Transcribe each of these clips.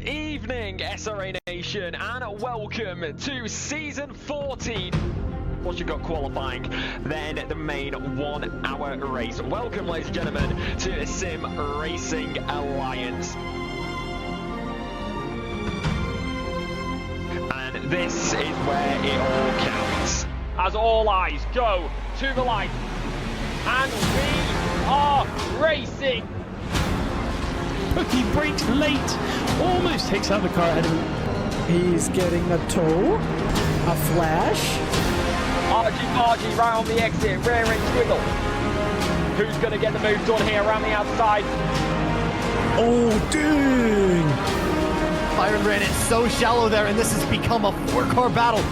Good evening, SRA Nation, and welcome to Season 14. Once you've got qualifying, then the main 1 hour race. Welcome, ladies and gentlemen, to Sim Racing Alliance. And this is where it all counts. As all eyes go to the light, and we are racing. He brakes late, almost takes out the car ahead of him. He's getting a tow, a flash. Argy right on the exit, rear end squiggle. Who's going to get the move done here around the outside? Oh, dang! Byron ran it so shallow there, and this has become a 4-car battle.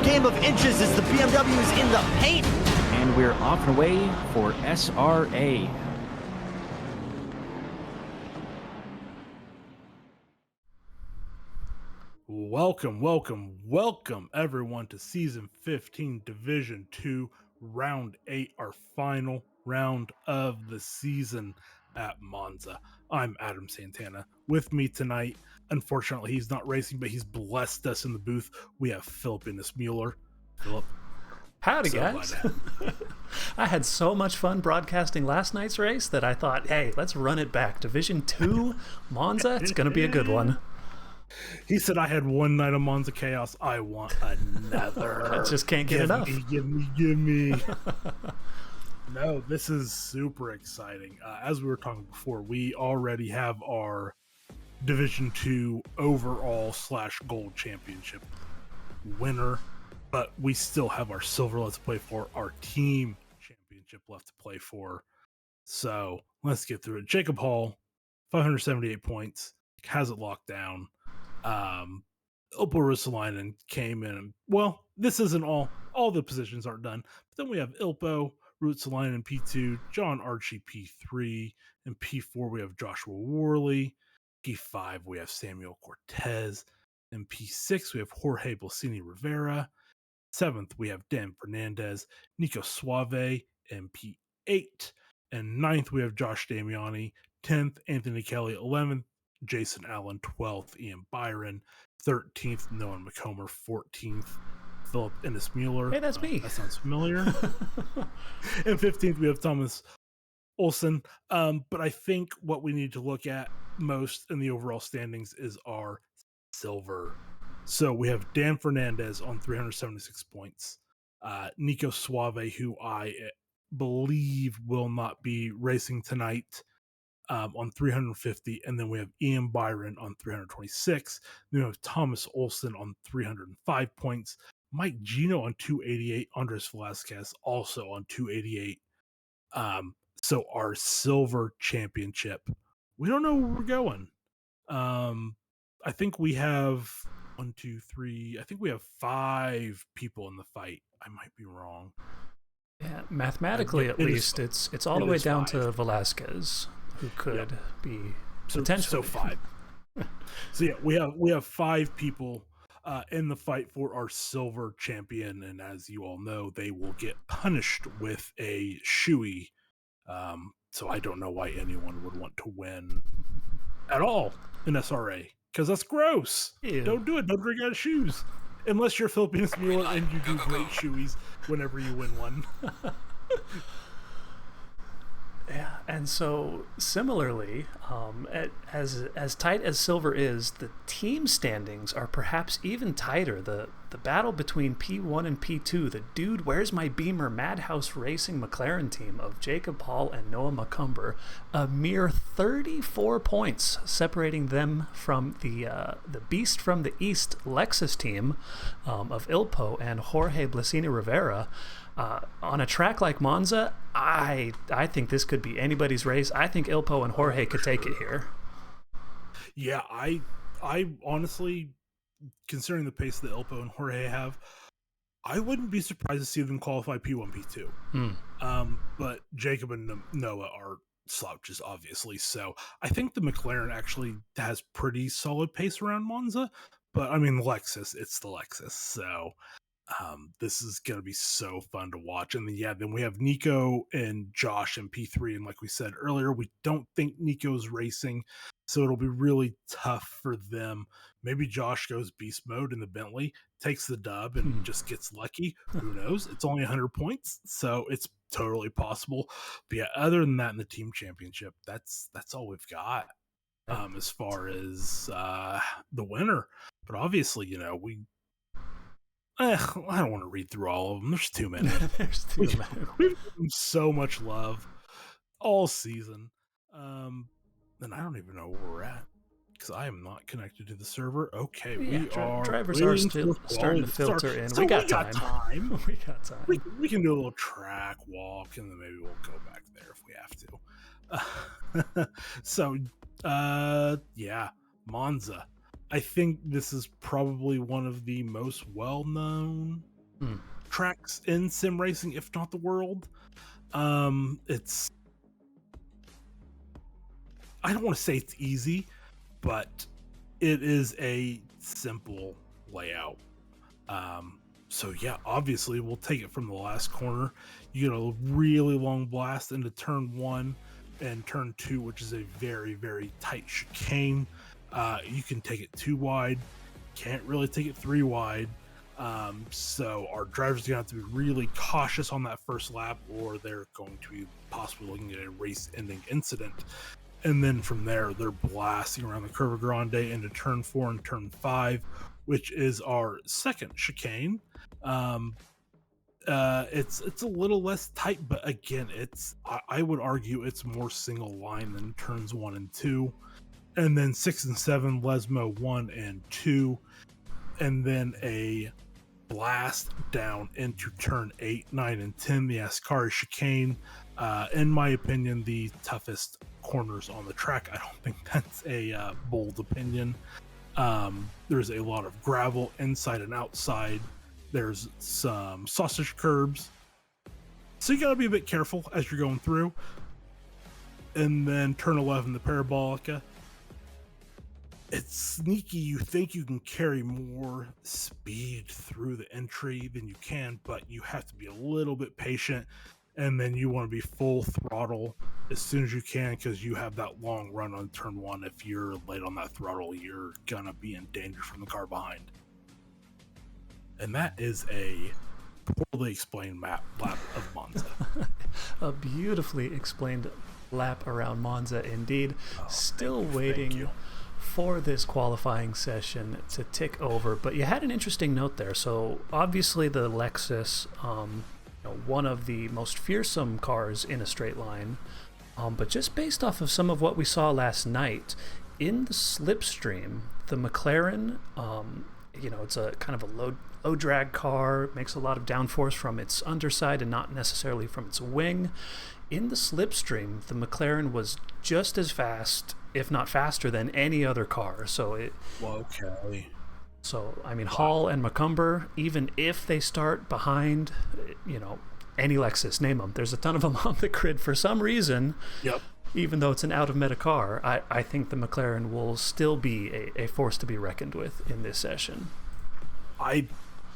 Game of inches as the BMW is in the paint. And we're off and away for SRA. Welcome everyone to Season 15, Division 2, Round 8, our final round of the season at Monza. I'm Adam Santana. With me tonight, unfortunately, he's not racing, but he's blessed us in the booth. We have Philip Mueller. Philip. Howdy, guys. I had so much fun broadcasting last night's race that I thought, hey, let's run it back. Division 2, Monza, it's going to be a good one. He said, I had one night of Monza chaos. I want another. I just can't get enough. Give me. No, this is super exciting. As we were talking before, we already have our Division 2 overall / gold championship winner, but we still have our silver left to play for, our team championship left to play for. So let's get through it. Jacob Hall, 578 points, has it locked down. Ilpo Ruotsalainen came in, and, well, this isn't all the positions aren't done, but then we have Ilpo, Ruotsalainen in P2, John Archie P3, and P4 we have Joshua Worley, P5 we have Samuel Cortez, and P6 we have Jorge Blasini Rivera, 7th we have Dan Fernandez, Nico Suave, and P8, and 9th we have Josh Damiani, 10th Anthony Kelly, 11th Jason Allen, 12th Ian Byron, 13th Noah McComber, 14th Philip Mueller. Hey, that's me. That sounds familiar. And 15th we have Thomas Olsen. But I think what we need to look at most in the overall standings is our silver. So we have Dan Fernandez on 376 points. Nico Suave, who I believe will not be racing tonight, on 350, and then we have Ian Byron on 326. Then we have Thomas Olsen on 305 points, Mike Gino on 288, Andres Velasquez also on 288. So our silver championship, we don't know where we're going. I think we have 1, 2, 3. I think we have 5 people in the fight. I might be wrong. Yeah, mathematically at least, it's all the way down to Velasquez, who could be potentially. So 5. So yeah, we have 5 people in the fight for our silver champion, and as you all know, they will get punished with a shoey. So I don't know why anyone would want to win at all in SRA, because that's gross. Ew. Don't do it. Don't drink out of shoes. Unless you're Philippines Mueller and you do great shoeys whenever you win one. Yeah, and so similarly, as tight as silver is, the team standings are perhaps even tighter. The battle between P1 and P2, the Dude Where's My Beamer Madhouse Racing McLaren team of Jacob Hall and Noah McComber, a mere 34 points separating them from the Beast from the East Lexus team of Ilpo and Jorge Blasini Rivera. On a track like Monza, I think this could be anybody's race. I think Ilpo and Jorge could take it here. Yeah, I honestly, considering the pace that Ilpo and Jorge have, I wouldn't be surprised to see them qualify P1, P2. But Jacob and Noah are slouches, obviously. So I think the McLaren actually has pretty solid pace around Monza. But I mean, Lexus, it's the Lexus. So this is going to be so fun to watch. And then we have Nico and Josh in P3. And like we said earlier, we don't think Nico's racing. So it'll be really tough for them. Maybe Josh goes beast mode in the Bentley, takes the dub, and just gets lucky. Who knows? It's only 100 points, so it's totally possible. But yeah, other than that, in the team championship, that's all we've got as far as the winner. But obviously, you know, I don't want to read through all of them. There's too many. There's too many. We've given them so much love all season. And I don't even know where we're at because I am not connected to the server. Okay, we are. Drivers are still starting to filter in. So we got time. We got time. We can do a little track walk, and then maybe we'll go back there if we have to. So, yeah, Monza. I think this is probably one of the most well-known tracks in sim racing, if not the world. It's, I don't want to say it's easy, but it is a simple layout. So yeah, obviously we'll take it from the last corner. You get a really long blast into turn 1 and turn 2, which is a very, very tight chicane. You can take it 2 wide, can't really take it 3 wide. So our drivers are going to have to be really cautious on that first lap, or they're going to be possibly looking at a race-ending incident. And then from there, they're blasting around the Curva Grande into turn 4 and turn 5, which is our second chicane. It's a little less tight, but again, I would argue it's more single line than turns 1 and 2. And then 6 and 7, Lesmo 1 and 2, and then a blast down into turn 8, 9, and 10, the Ascari chicane. In my opinion, the toughest corners on the track. I don't think that's a bold opinion. There's a lot of gravel inside and outside. There's some sausage curbs, so you gotta be a bit careful as you're going through. And then turn 11, the Parabolica. It's sneaky. You think you can carry more speed through the entry than you can, but you have to be a little bit patient. And then you want to be full throttle as soon as you can, because you have that long run on turn 1. If you're late on that throttle, you're gonna be in danger from the car behind. And that is a poorly explained lap of Monza. A beautifully explained lap around Monza indeed. Still waiting for this qualifying session to tick over, but you had an interesting note there. So obviously the Lexus, one of the most fearsome cars in a straight line, but just based off of some of what we saw last night in the slipstream, the McLaren, it's a kind of a low drag car, makes a lot of downforce from its underside and not necessarily from its wing. In the slipstream, the McLaren was just as fast, if not faster, than any other car. So I mean, Hall and Macumber, even if they start behind, any Lexus, name them, there's a ton of them on the grid for some reason. Yep. Even though it's an out-of-meta car, I think the McLaren will still be a force to be reckoned with in this session. I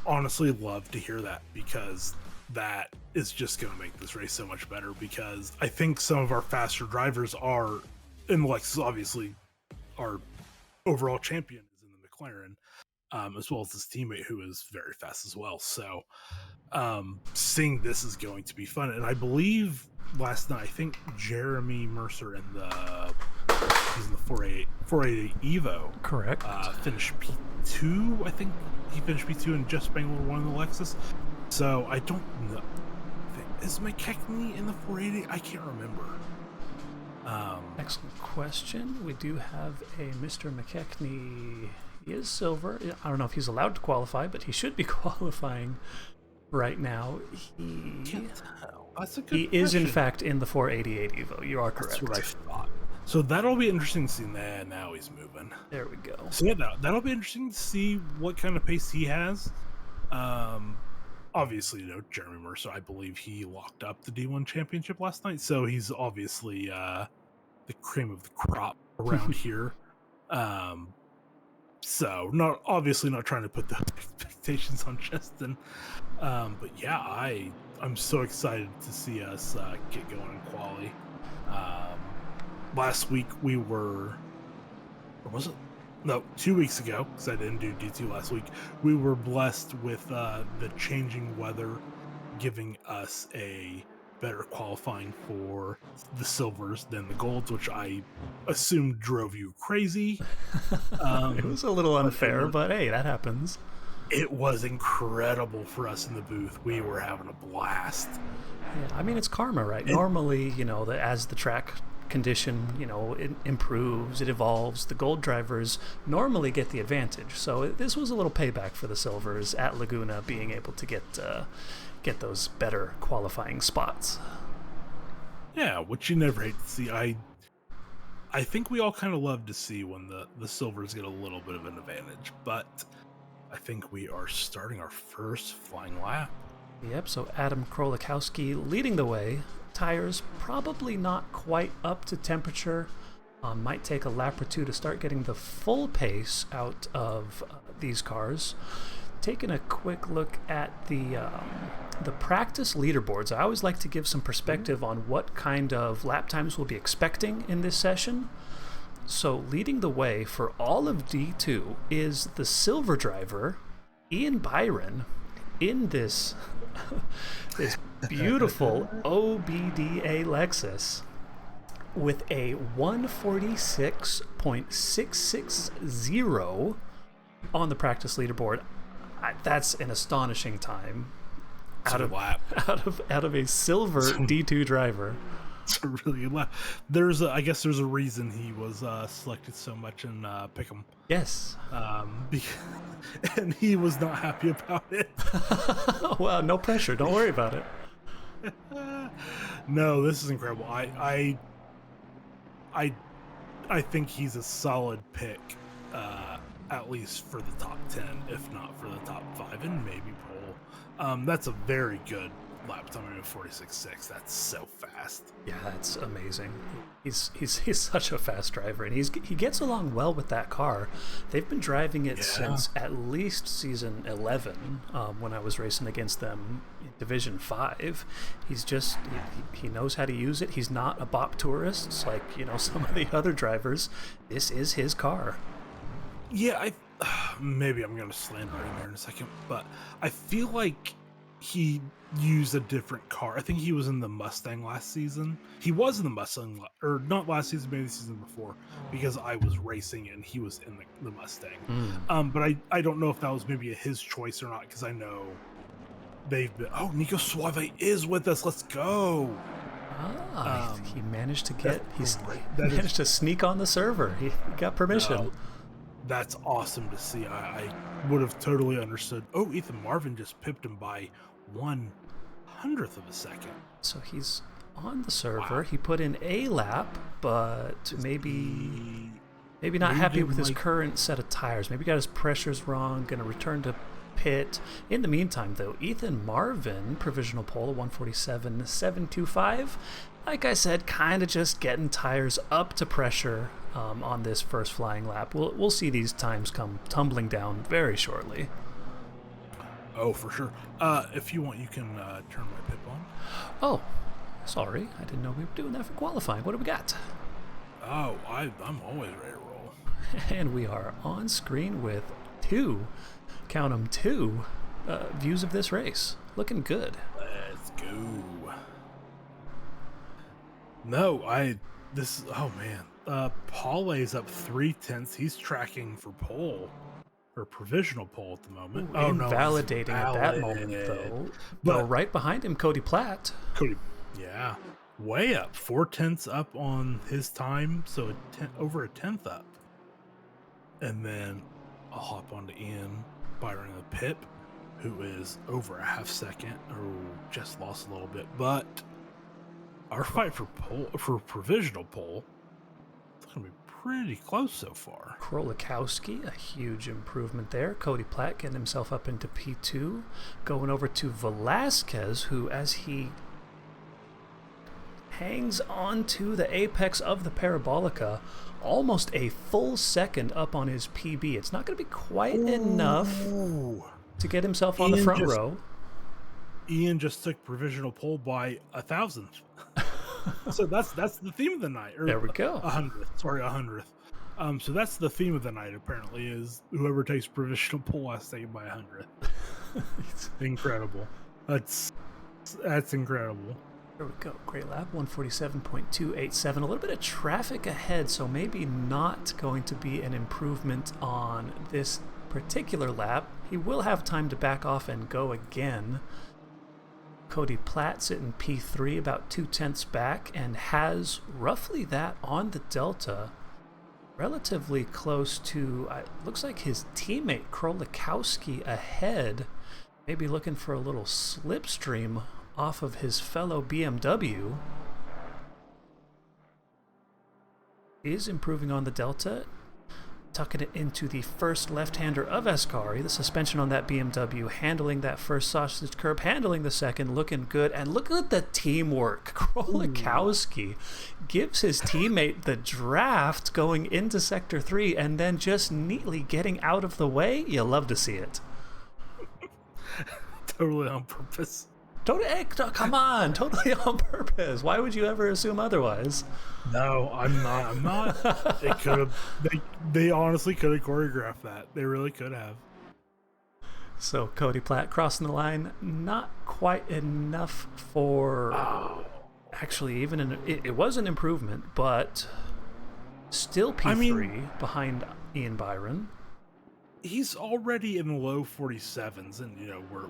honestly love to hear that, because that is just going to make this race so much better, because I think some of our faster drivers are, and Lexus obviously, our overall champion is in the McLaren, as well as his teammate, who is very fast as well. So seeing this is going to be fun. And I believe last night, I think Jeremy Mercer he's in the 488 Evo. Correct. Finished P2. I think he finished P2 and just Spangler won the Lexus. So I don't know. Is McKechnie in the 480? I can't remember. Excellent question. We do have a Mr. McKechnie. He is silver. I don't know if he's allowed to qualify, but he should be qualifying right now. He is in fact in the 488 Evo. You are correct. That's what I thought. So that'll be interesting to see. Now he's moving. There we go. So yeah, that'll be interesting to see what kind of pace he has. Obviously, Jeremy Mercer, I believe he locked up the D1 championship last night, so he's obviously the cream of the crop around here. So not trying to put the expectations on Justin, but yeah, I'm so excited to see us get going in quali. Last week we were or was it? No, 2 weeks ago, because I didn't do D2 last week, we were blessed with the changing weather giving us a better qualifying for the silvers than the golds, which I assumed drove you crazy. It was a little unfair, but hey, that happens. It was incredible for us in the booth. We were having a blast. Yeah, I mean, it's karma, right? Normally, as the track condition, it improves, it evolves, the gold drivers normally get the advantage. So this was a little payback for the silvers at Laguna, being able to get those better qualifying spots. Yeah, which you never hate to see. I think we all kind of love to see when the silvers get a little bit of an advantage, but I think we are starting our first flying lap. Yep, so Adam Krolikowski leading the way. Tires probably not quite up to temperature. Might take a lap or two to start getting the full pace out of these cars. Taking a quick look at the practice leaderboards, I always like to give some perspective on what kind of lap times we'll be expecting in this session. So leading the way for all of D2 is the silver driver, Ian Byron, in this this beautiful OBDA Lexus with a 146.660 on the practice leaderboard. That's an astonishing time out of a silver D2 driver. It's really I guess there's a reason he was selected so much in Pick'em. Yes. And he was not happy about it. Well, no pressure. Don't worry about it. No, this is incredible. I think he's a solid pick, at least for the top 10, if not for the top 5, and maybe pole. That's a very good lap time of 46.6. That's so fast. Yeah, that's amazing. He's such a fast driver, and he gets along well with that car. They've been driving it since at least season 11, when I was racing against them in Division 5. He knows how to use it. He's not a bop tourist like some of the other drivers. This is his car. Yeah, maybe I'm gonna slander him here in a second, but I feel like he used a different car. I think he was in the Mustang last season. He was in the Mustang, or not last season, maybe the season before, because I was racing and he was in the Mustang. But I don't know if that was maybe his choice or not, because I know they've been. Oh, Nico Suave is with us. Let's go. He managed to get. Managed to sneak on the server. He got permission. That's awesome to see. I would have totally understood. Oh, Ethan Marvin just pipped him by 1/100th of a second. So he's on the server. Wow. He put in a lap, but maybe not happy with his current set of tires. Maybe got his pressures wrong. Going to return to pit. In the meantime, though, Ethan Marvin, provisional pole, 147.725. Like I said, kind of just getting tires up to pressure on this first flying lap. We'll see these times come tumbling down very shortly. Oh, for sure. If you want, you can turn my pip on. Oh, sorry. I didn't know we were doing that for qualifying. What do we got? Oh, I'm always ready to roll. And we are on screen with two views of this race. Looking good. Let's go. No, oh man. Paule's up 0.3. He's tracking for pole. Or provisional pole at the moment. Ooh, invalidating at that moment, though. But right behind him, Cody Platt. Yeah, way up, 0.4 up on his time, so over a 10th up. And then I'll hop onto Ian Byron in the pit, who is over a half second. Oh, just lost a little bit, but our fight for provisional pole, it's gonna be pretty close so far. Krolikowski, a huge improvement there. Cody Platt getting himself up into P2. Going over to Velasquez, who, as he hangs onto the apex of the Parabolica, almost a full second up on his PB. It's not going to be quite enough to get himself on the front row. Ian just took provisional pole by 1,000th. So that's the theme of the night. There we go. 100th. Sorry, 100th. So that's the theme of the night, apparently, is whoever takes provisional pole has to take it by 100. Incredible. That's incredible. There we go. Great lap, 147.287. A little bit of traffic ahead, so maybe not going to be an improvement on this particular lap. He will have time to back off and go again. Cody Platt sitting P3, about 0.2 back, and has roughly that on the Delta. Relatively close to, looks like his teammate Krolikowski ahead. Maybe looking for a little slipstream off of his fellow BMW. Is improving on the Delta, tucking it into the first left-hander of Ascari. The suspension on that BMW, handling that first sausage curb, handling the second, looking good. And look at the teamwork. Krolikowski gives his teammate the draft going into Sector 3 and then just neatly getting out of the way. You love to see it. Totally on purpose. Come on, totally on purpose. Why would you ever assume otherwise? No, I'm not. They could have. They honestly could have choreographed that. They really could have. So Cody Platt crossing the line, not quite enough for. Actually, even it was an improvement, but still P3 behind Ian Byron. He's already in the low 47s, and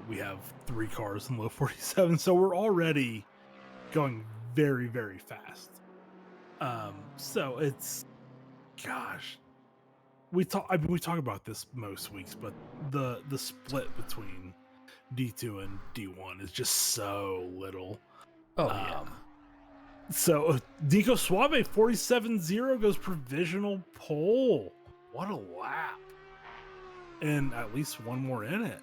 we have 3 cars in low 47s, so we're already going very, very fast. So it's, gosh, we talk about this most weeks, but the split between D2 and D1 is just so little. Oh yeah. So Nico Suave 47-0 goes provisional pole. What a lap. And at least one more in it.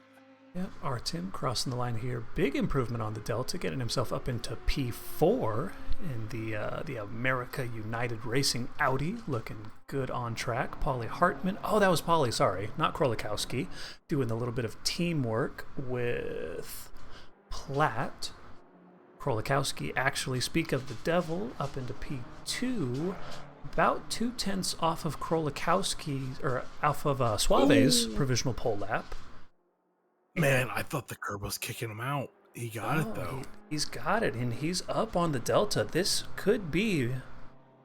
Yep, Artem crossing the line here. Big improvement on the Delta, getting himself up into P4 in the America United Racing Audi. Looking good on track. Paulie Hartman. Oh, that was Paulie, sorry. Not Krolikowski. Doing a little bit of teamwork with Platt. Krolikowski actually, speak of the devil, up into P2. About 0.2 off of Krolikowski, or off of Suave's provisional pole lap. Man, I thought the curb was kicking him out. He got it, though. He's got it, and he's up on the Delta. This could be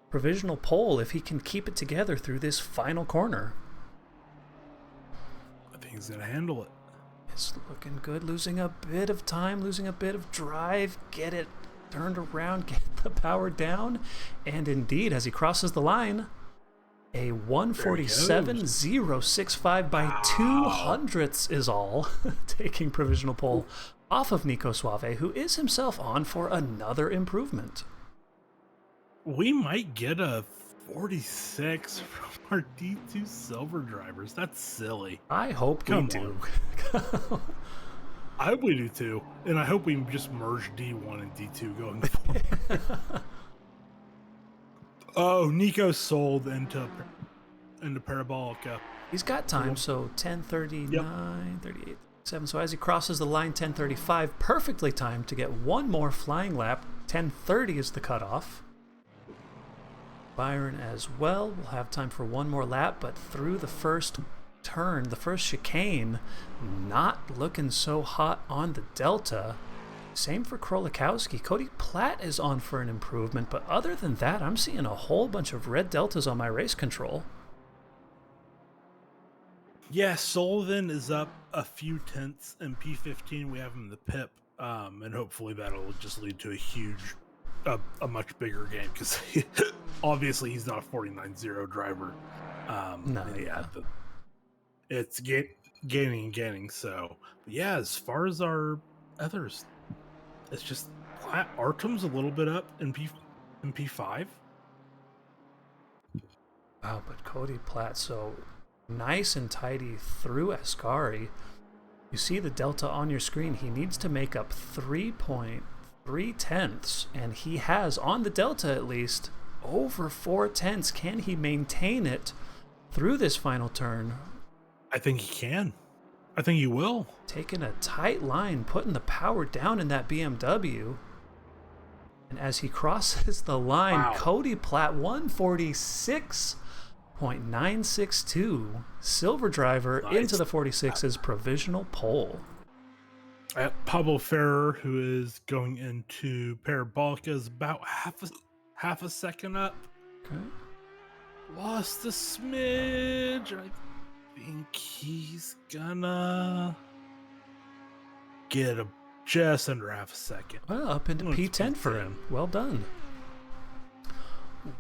provisional pole if he can keep it together through this final corner. I think he's going to handle it. It's looking good. Losing a bit of time, losing a bit of drive. Get it turned around, get the power down, and indeed, as he crosses the line, a 147.065 by 200ths is all, taking provisional pole off of Nico Suave, who is himself on for another improvement. We might get a 46 from our D2 silver drivers. That's silly. I hope we do. I hope we do too, and I hope we just merge D1 and D2 going forward. Oh, Nico sold into Parabolica. He's got time, so 10:39, 38, 7. So as he crosses the line, 10:35, perfectly timed to get one more flying lap. 10:30 is the cutoff. Byron as well will have time for one more lap, but through the first turn, the first chicane, not looking so hot on the Delta. Same for Krolikowski. Cody Platt is on for an improvement, but other than that, I'm seeing a whole bunch of red Deltas on my race control. Yeah, Sullivan is up a few tenths in P15. We have him in the pip, and hopefully that'll just lead to a much bigger game, because obviously he's not a 49-0 driver. It's gaining. So, but yeah, as far as our others, it's just Artem's a little bit up in P5. Wow, but Cody Platt so nice and tidy through Ascari. You see the Delta on your screen. He needs to make up 3.3, and he has, on the Delta at least, over 0.4. Can he maintain it through this final turn? I think he can. I think he will. Taking a tight line, putting the power down in that BMW. And as he crosses the line, Cody Platt, 146.1 1:962. Silver driver into the 46's provisional pole. Pablo Ferrer, who is going into Parabolica, is about half a second up. Okay. Lost a smidge. I think he's gonna get just under half a second. Well, up into P10 for him. Well done.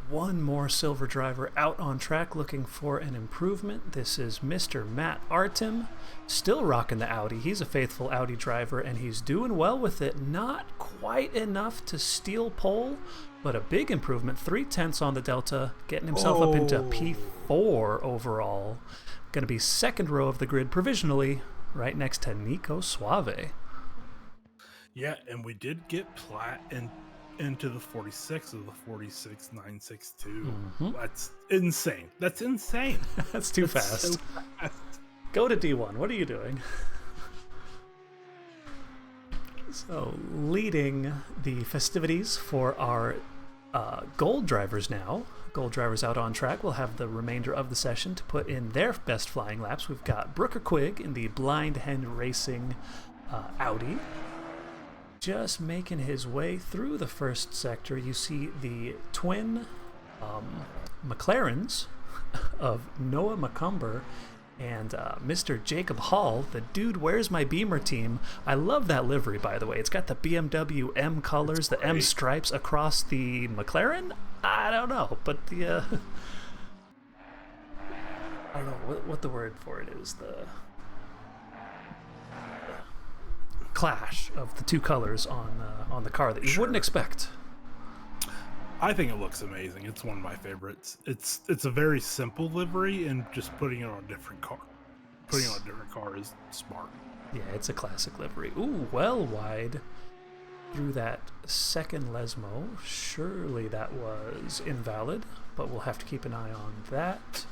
One more silver driver out on track looking for an improvement. This is Mr. Matt Artem, still rocking the Audi. He's a faithful Audi driver, and he's doing well with it. Not quite enough to steal pole, but a big improvement. 3/10 on the Delta, getting himself up into P4 overall. Going to be second row of the grid provisionally, right next to Nico Suave. Yeah, and we did get Platt into the 46 of the 46.962. That's insane. That's insane. That's too fast. So fast. Go to D1. What are you doing? So, leading the festivities for our gold drivers now. Gold drivers out on track will have the remainder of the session to put in their best flying laps. We've got Brooker Quigg in the Blind Hen Racing Audi. Just making his way through the first sector. You see the twin McLarens of Noah McCumber and Mr. Jacob Hall, the Dude Where's My Beamer team. I love that livery, by the way. It's got the BMW M colors, the M stripes across the McLaren. I don't know, but the I don't know what the word for it is. The clash of the two colors on the car that you wouldn't expect. I think it looks amazing. It's one of my favorites. It's a very simple livery, and just putting it on a different car. Putting it on a different car is smart. Yeah, it's a classic livery. Ooh, well wide through that second Lesmo. Surely that was invalid, but we'll have to keep an eye on that.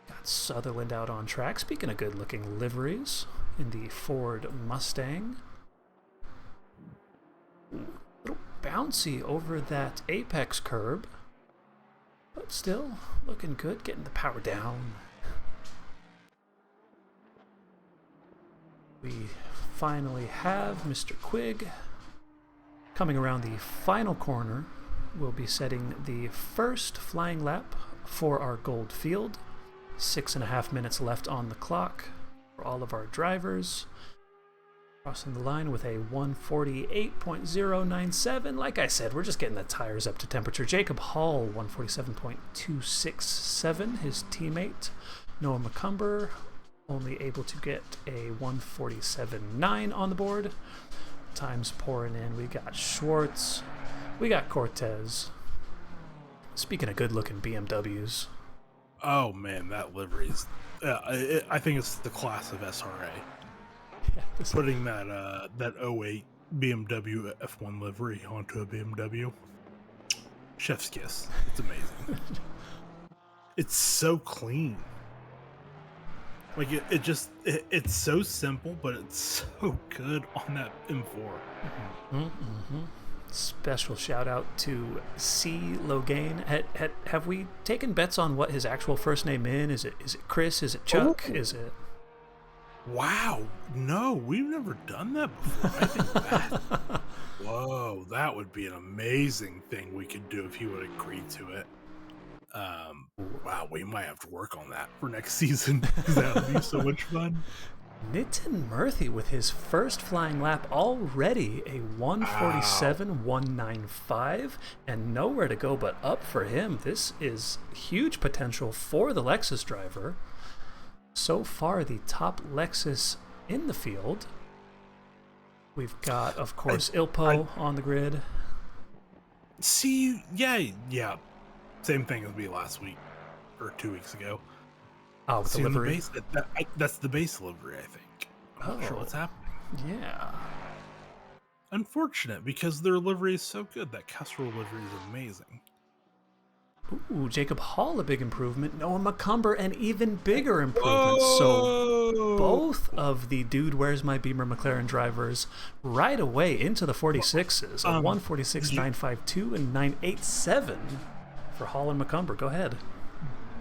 Got Sutherland out on track. Speaking of good-looking liveries, in the Ford Mustang. Ooh, little bouncy over that apex curb, but still looking good, getting the power down. We finally have Mr. Quigg coming around the final corner. We'll be setting the first flying lap for our gold field. 6.5 minutes left on the clock for all of our drivers. Crossing the line with a 148.097. Like I said, we're just getting the tires up to temperature. Jacob Hall, 147.267. His teammate, Noah McCumber, only able to get a 147.9 on the board. Times pouring in. We got Schwartz. We got Cortez. Speaking of good-looking BMWs. Oh man, that livery is. I think it's the class of SRA. Yeah, Putting that 08 BMW F1 livery onto a BMW. Chef's kiss. It's amazing. It's so clean. Like it's so simple, but it's so good on that M4. Special shout out to C. Logain. Have we taken bets on what his actual first name is? Is it Chris? Is it Chuck? Oh. Is it? Wow, no, we've never done that before. I think that. Whoa, that would be an amazing thing we could do if he would agree to it. Wow, we might have to work on that for next season. That would be so much fun. Nitin Murthy with his first flying lap already, a 147.195, and nowhere to go but up for him. This is huge potential for the Lexus driver. So far, the top Lexus in the field. We've got, of course, Ilpo on the grid. See, yeah. Same thing as me last week or 2 weeks ago. Oh, with the livery. That's the base livery, I think. I'm not sure what's happening. Yeah. Unfortunate, because their livery is so good. That Castrol livery is amazing. Ooh, Jacob Hall, a big improvement. Noah McCumber, an even bigger improvement. So both of the Dude Where's My Beamer McLaren drivers right away into the 46s. A 146.952 and 987 for Hall and McCumber. Go ahead.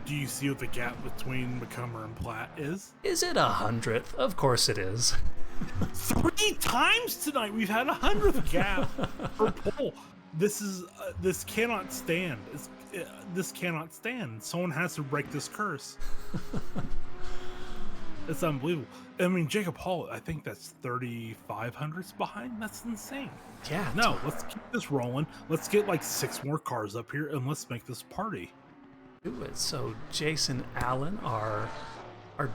Do you see what the gap between Macomber and Platt is? Is it 100th? Of course it is. 3 times tonight we've had 100th gap per pole. This cannot stand. This cannot stand. Someone has to break this curse. It's unbelievable. I mean, Jacob Hall, I think that's 3,500ths behind. That's insane. Yeah. No, let's keep this rolling. Let's get like 6 more cars up here and let's make this party. Do it. So Jason Allen, our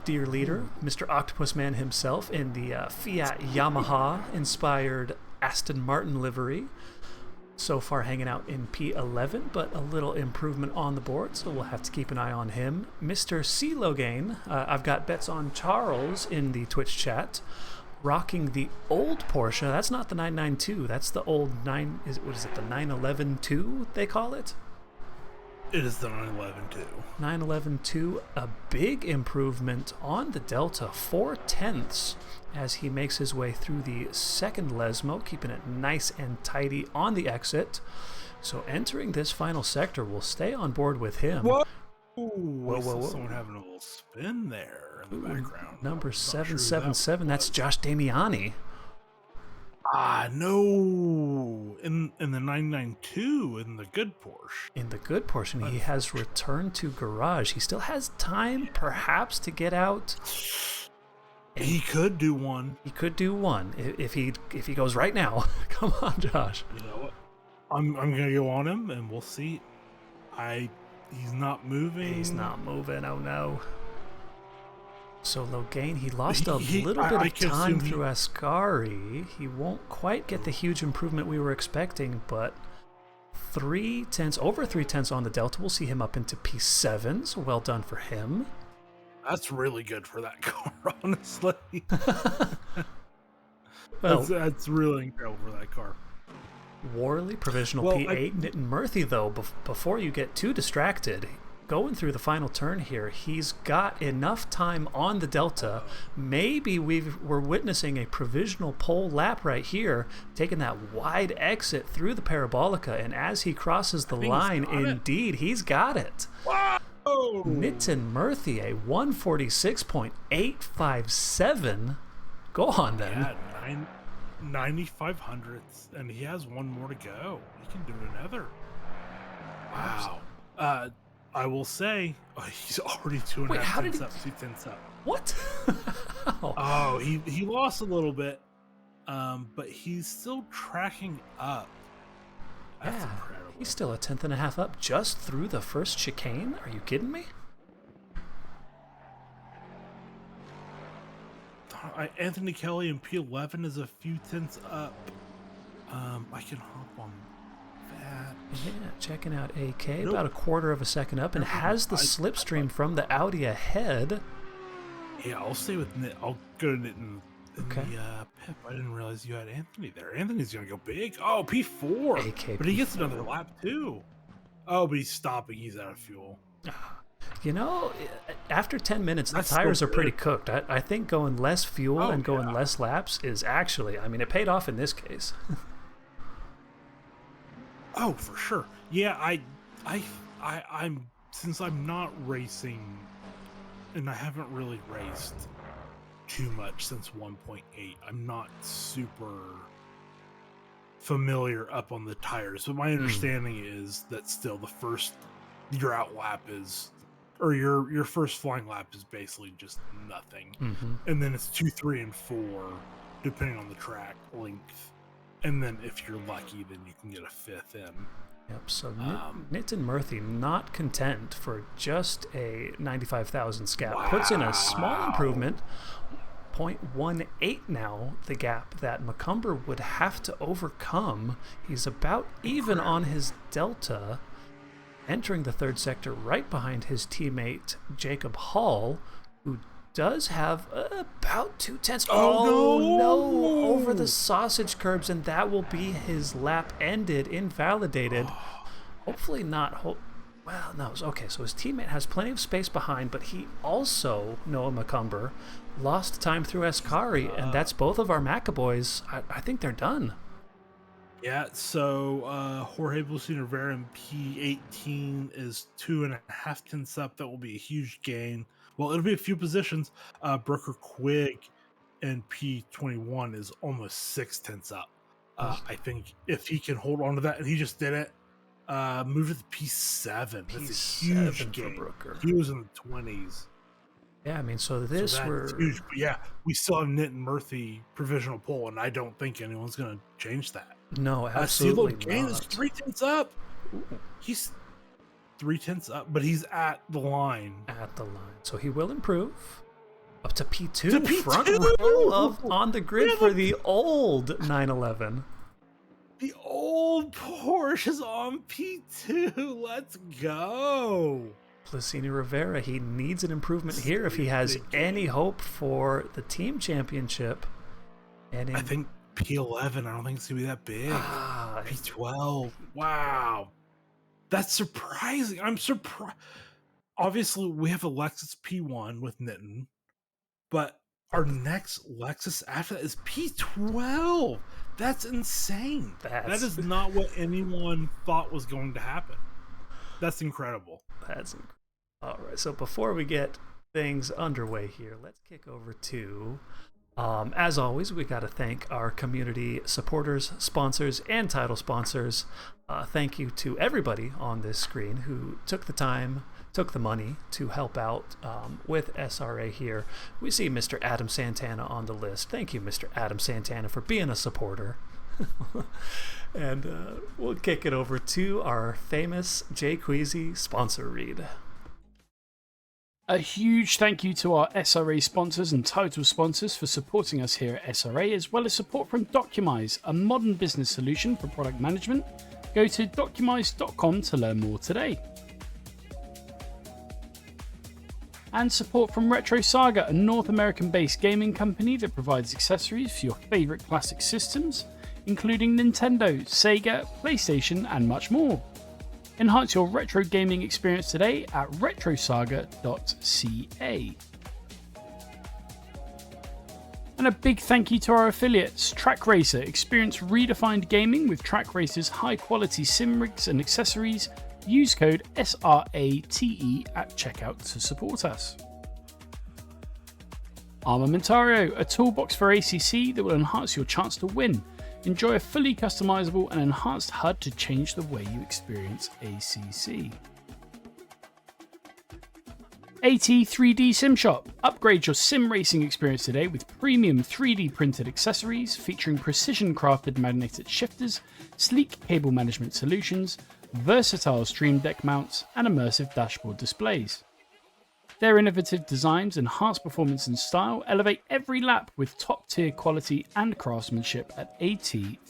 dear leader, Mr. Octopus Man himself, in the Fiat Yamaha inspired Aston Martin livery. So far hanging out in P11, but a little improvement on the board, so we'll have to keep an eye on him. Mr. C. Logain, I've got bets on Charles in the Twitch chat, rocking the old Porsche. That's not the 992, that's the old what is it, the 911-2 they call it? It is the 911-2. 911-2, a big improvement on the Delta, 4/10 as he makes his way through the second Lesmo, keeping it nice and tidy on the exit. So entering this final sector, we'll stay on board with him. Whoa! Whoa. Someone having a little spin there in the background. Number 777, that's Josh Damiani. No. In the 992, in the good Porsche. In the good portion, he has returned to garage. He still has time, perhaps, to get out. He could do one. He could do one if he goes right now. Come on, Josh. You know what? I'm gonna go on him, and we'll see. He's not moving. He's not moving. Oh no. So Logain, he lost a little bit of time through Ascari. He won't quite get the huge improvement we were expecting, but over 3/10 on the Delta. We'll see him up into P7, so well done for him. That's really good for that car, honestly. Well, that's really incredible for that car. Worley, provisional P8. Nitin Murthy, though, before you get too distracted, going through the final turn here, he's got enough time on the Delta. Maybe we're witnessing a provisional pole lap right here, taking that wide exit through the Parabolica, and as he crosses the line, indeed, he's got it. Wow! Nitin Murthy, a 146.857. Go on, then. Yeah, 9,500ths, and he has one more to go. He can do another. Wow. I will say, he's already 2.5 tenths up, 2 tenths up. What? Oh, he lost a little bit, but he's still tracking up. That's incredible. He's still 1.5 tenths up just through the first chicane. Are you kidding me? Anthony Kelly in P11 is a few tenths up. I can hop on that. Yeah, checking out AK, about 1/4 of a second up, and has the slipstream from the Audi ahead. Yeah, I'll stay with Nit. I'll go to Nit in the Pip. I didn't realize you had Anthony there. Anthony's going to go big. Oh, P4. AK, but he gets another lap, too. Oh, but he's stopping. He's out of fuel. You know, after 10 minutes, the tires are pretty cooked. I think going less fuel and going less laps is actually, I mean, it paid off in this case. Oh, for sure. Yeah, I'm since I'm not racing, and I haven't really raced too much since 1.8. I'm not super familiar up on the tires, but my understanding is that still the first your out lap is, or your first flying lap is basically just nothing, and then it's 2, 3, and 4 depending on the track length. And then if you're lucky, then you can get a 5th in. Yep, so Nitin Murthy, not content for just a 95,000 gap. Wow. Puts in a small improvement, 0.18 now, the gap that Macomber would have to overcome. He's about even on his Delta, entering the third sector right behind his teammate Jacob Hall, who does have about 2 tenths. Oh no! Over the sausage curbs, and that will be his lap ended, invalidated. Hopefully not. Well, no. Okay, so his teammate has plenty of space behind, but he also, Noah Macomber, lost time through Ascari, and that's both of our Macaboys. I think they're done. Yeah, so Jorge Blusino Rivera in P18 is 2.5 tenths up. That will be a huge gain. Well, it'll be a few positions. Brooker Quigg in P21 is almost 6 tenths up. I think if he can hold on to that, and he just did it, move to the P7. That's a huge P7 for gain. Brooker. He was in the 20s. Yeah, I mean, so So this that's huge. But yeah, we still have Nitin Murthy provisional poll, and I don't think anyone's going to change that. No, absolutely CeeLo Gain is not. 3 tenths up. He's 3 tenths up, but he's at the line. At the line. So he will improve up to P2. To P2! Front row on the grid for the old 911. The old Porsche is on P2. Let's go. Blusino Rivera, he needs an improvement here if he has any hope for the team championship. And I think P11, I don't think it's going to be that big. P12. Wow. That's surprising. I'm surprised. Obviously, we have a Lexus P1 with Nitin, but our next Lexus after that is P12. That's insane. That is not what anyone thought was going to happen. That's incredible. That's incredible. All right, so before we get things underway here, let's kick over to, as always, we got to thank our community supporters, sponsors, and title sponsors. Thank you to everybody on this screen who took the time, took the money to help out with SRA here. We see Mr. Adam Santana on the list. Thank you, Mr. Adam Santana, for being a supporter. And we'll kick it over to our famous Jay Queasy sponsor read. A huge thank you to our SRA sponsors and title sponsors for supporting us here at SRA, as well as support from Documise, a modern business solution for product management. Go to documise.com to learn more today. And support from Retro Saga, a North American-based gaming company that provides accessories for your favourite classic systems, including Nintendo, Sega, PlayStation, and much more. Enhance your retro gaming experience today at retrosaga.ca. And a big thank you to our affiliates, Track Racer. Experience redefined gaming with Track Racer's high-quality sim rigs and accessories. Use code SRATE at checkout to support us. Armamentario, a toolbox for ACC that will enhance your chance to win. Enjoy a fully customizable and enhanced HUD to change the way you experience ACC. AT 3D Sim Shop. Upgrade your sim racing experience today with premium 3D printed accessories featuring precision crafted magnetic shifters, sleek cable management solutions, versatile stream deck mounts, and immersive dashboard displays. Their innovative designs enhance performance and style, elevate every lap with top-tier quality and craftsmanship at at3d.net.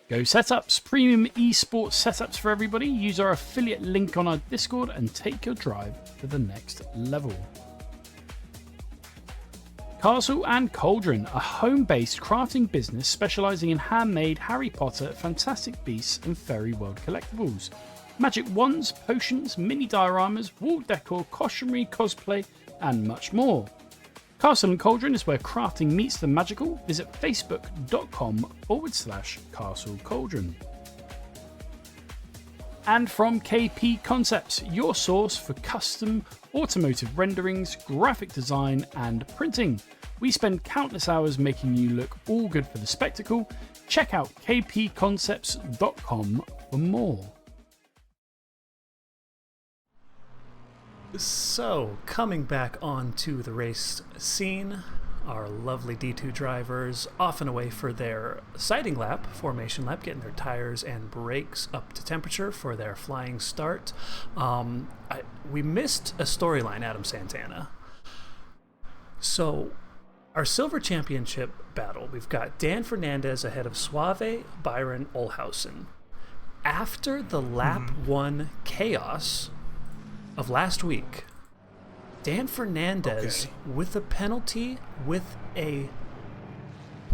Go Setups, premium esports setups for everybody. Use our affiliate link on our Discord and take your drive to the next level. Castle and Cauldron, a home-based crafting business specializing in handmade Harry Potter, Fantastic Beasts, and Fairy World collectibles. Magic wands, potions, mini dioramas, wall decor, costumery, cosplay, and much more. Castle and Cauldron is where crafting meets the magical. Visit facebook.com/Castle Cauldron. And from KP Concepts, your source for custom automotive renderings, graphic design, and printing. We spend countless hours making you look all good for the spectacle. Check out kpconcepts.com for more. So, coming back onto the race scene, our lovely D2 drivers off and away for their sighting lap, formation lap, getting their tires and brakes up to temperature for their flying start. We missed a storyline, Adam Santana. So, our Silver Championship battle, we've got Dan Fernandez ahead of Suave, Byron, Olhausen. After the lap 1 chaos of last week, Dan Fernandez with a penalty with a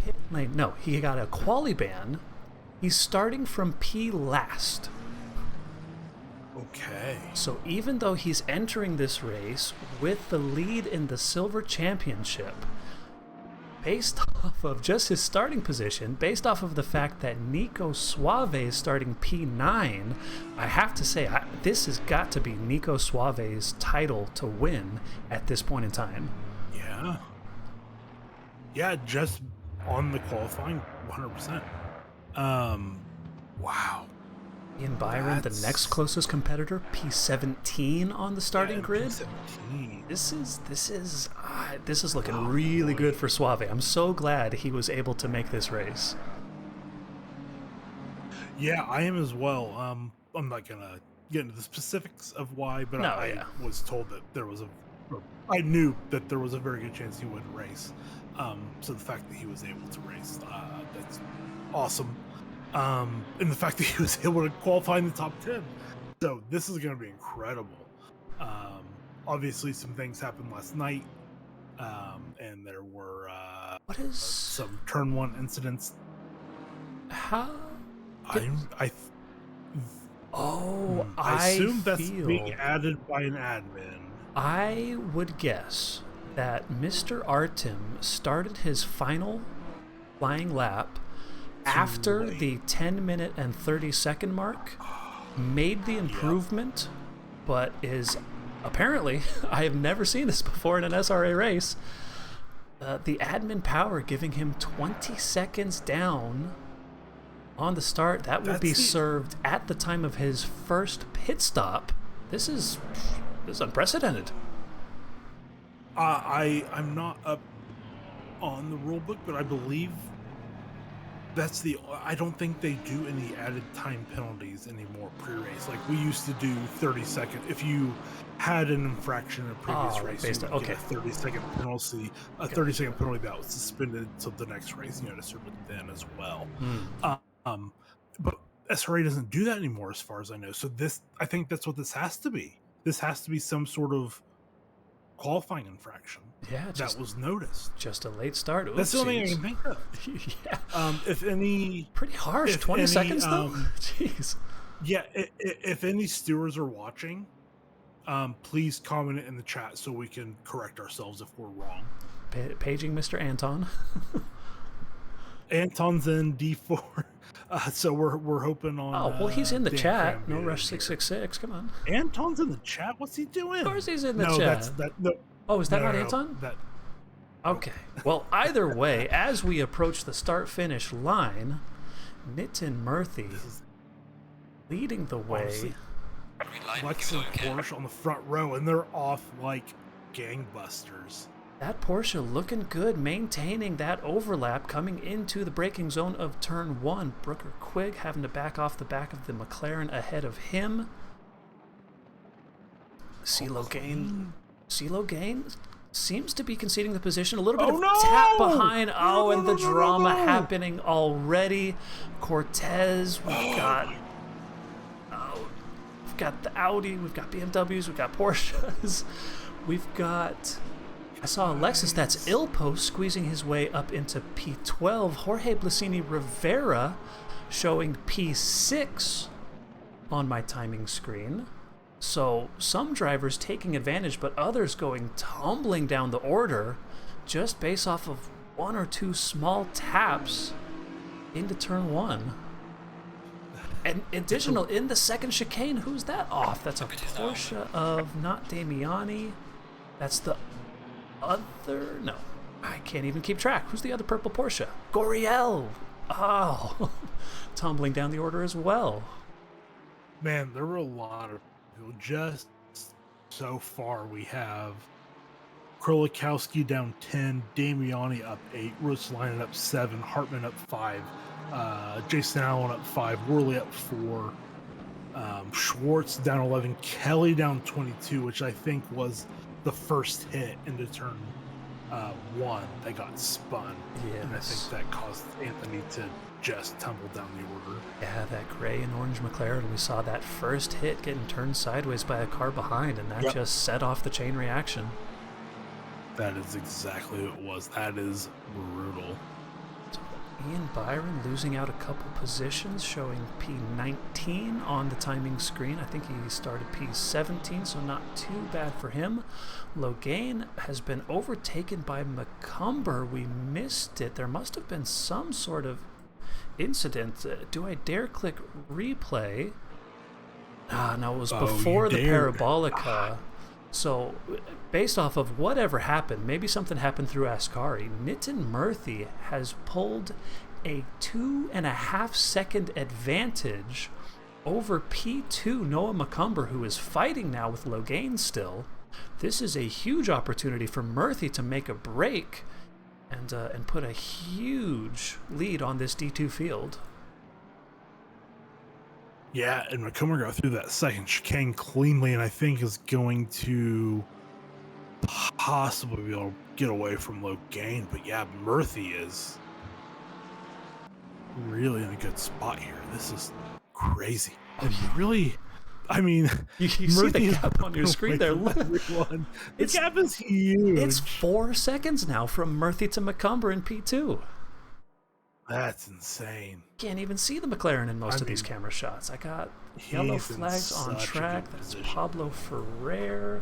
pit lane. No, he got a quali ban. He's starting from P last. Okay. So even though he's entering this race with the lead in the Silver Championship, based off of just his starting position, based off of the fact that Nico Suave is starting P9, I have to say, this has got to be Nico Suave's title to win at this point in time. Yeah. Yeah, just on the qualifying, 100%. Wow. Ian Byron, the next closest competitor, P17 on the starting grid. P17. This is looking really good for Suave. I'm so glad he was able to make this race. Yeah, I am as well. I'm not gonna get into the specifics of why, but I was told that I knew that there was a very good chance he would race. So the fact that he was able to race, that's awesome. And the fact that he was able to qualify in the top 10. So this is going to be incredible. Obviously, some things happened last night, and there were some turn 1 incidents. How? I assume that's being added by an admin. I would guess that Mr. Artem started his final flying lap after the 10-minute and 30-second mark, made the improvement, but is apparently, I have never seen this before in an SRA race, the admin power giving him 20 seconds down on the start. That will be served at the time of his first pit stop. This is unprecedented. I'm not up on the rule book, but I believe I don't think they do any added time penalties anymore pre-race. Like we used to do 30 seconds. If you had an infraction in a previous race, you would get a 30-second penalty. A 30-second penalty that was suspended until the next race. You had to serve it then as well. But SRA doesn't do that anymore, as far as I know. So I think that's what this has to be. This has to be some sort of qualifying infraction. Yeah, that was noticed. Just a late start. Oopsies. That's the only thing I can think of. Yeah. If any, pretty harsh. 20 seconds though. Jeez. Yeah. If any stewards are watching, please comment it in the chat so we can correct ourselves if we're wrong. Paging Mr. Anton. Anton's in D4. So we're hoping on. Oh well, he's in the Dan chat. Cram No Rush 666. Come on. Anton's in the chat. What's he doing? Of course he's in the chat. Oh, is that not Anton? Okay. Well, either way, as we approach the start-finish line, Nitin Murthy leading the way. Lex and Porsche on the front row, and they're off like gangbusters. That Porsche looking good, maintaining that overlap coming into the braking zone of turn 1. Brooker Quigg having to back off the back of the McLaren ahead of him. CeeLo Gain seems to be conceding the position. A little bit of tap behind. And the drama happening already. Cortez, we've got the Audi, we've got BMWs, we've got Porsches, we've got... I saw a Lexus that's Ilpo squeezing his way up into P12. Jorge Blasini Rivera showing P6 on my timing screen. So some drivers taking advantage, but others going tumbling down the order just based off of 1 or 2 small taps into turn 1. And additional, in the second chicane, who's that off? That's a Porsche of not Damiani. That's the other... No, I can't even keep track. Who's the other purple Porsche? Goriel. Oh, tumbling down the order as well. Man, there were a lot of people. Just so far, we have Krolikowski down 10, Damiani up 8, Rosalainen up 7, Hartman up 5, Jason Allen up 5, Worley up 4, Schwartz down 11, Kelly down 22, which I think was the first hit into turn 1 that got spun. Yes. And I think that caused Anthony to just tumble down the order. Yeah, that gray and orange McLaren, we saw that first hit getting turned sideways by a car behind, and that just set off the chain reaction. That is exactly what it was. That is brutal. Ian Byron losing out a couple positions, showing P19 on the timing screen. I think he started P17, so not too bad for him. Logain has been overtaken by McCumber. We missed it. There must have been some sort of incident. Do I dare click replay? No, it was before the Parabolica. So, based off of whatever happened, maybe something happened through Ascari, Nitin Murthy has pulled a 2.5 second advantage over P2 Noah McCumber, who is fighting now with Logain still. This is a huge opportunity for Murthy to make a break and put a huge lead on this D2 field. Yeah, and McCumber got through that second chicane cleanly, and I think is going to possibly be able to get away from Logain. But yeah, Murthy is really in a good spot here. This is crazy. And really, I mean, you see the gap on your screen there. The gap is huge. It's 4 seconds now from Murthy to McCumber in P2. That's insane. Can't even see the McLaren in most of these camera shots. I got yellow flags on track. That's Pablo Ferrer.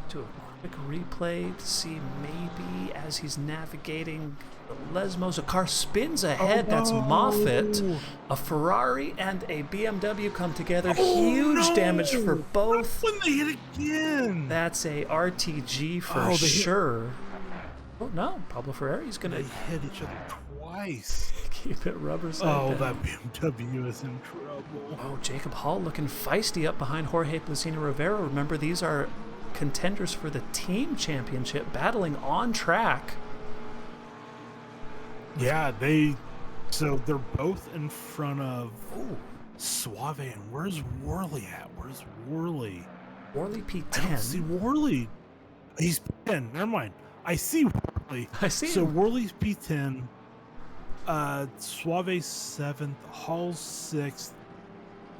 Do a quick replay to see maybe as he's navigating the Lesmos, a car spins ahead. That's Moffitt. A Ferrari and a BMW come together. Huge damage for both. When they hit again. That's a RTG for sure. Oh no, Pablo Ferrer, he's gonna hit each other twice. Keep it rubber side. That BMW is in trouble. Oh, Jacob Hall looking feisty up behind Jorge Placina Rivera. Remember, these are contenders for the team championship, battling on track. Yeah, they're both in front of Suave. And where's Worley at? Where's Worley? Worley P10. I don't see Worley. He's P10. Never mind. I see Worley. I see So him. Worley's P10. Suave 7th, Hall's 6th,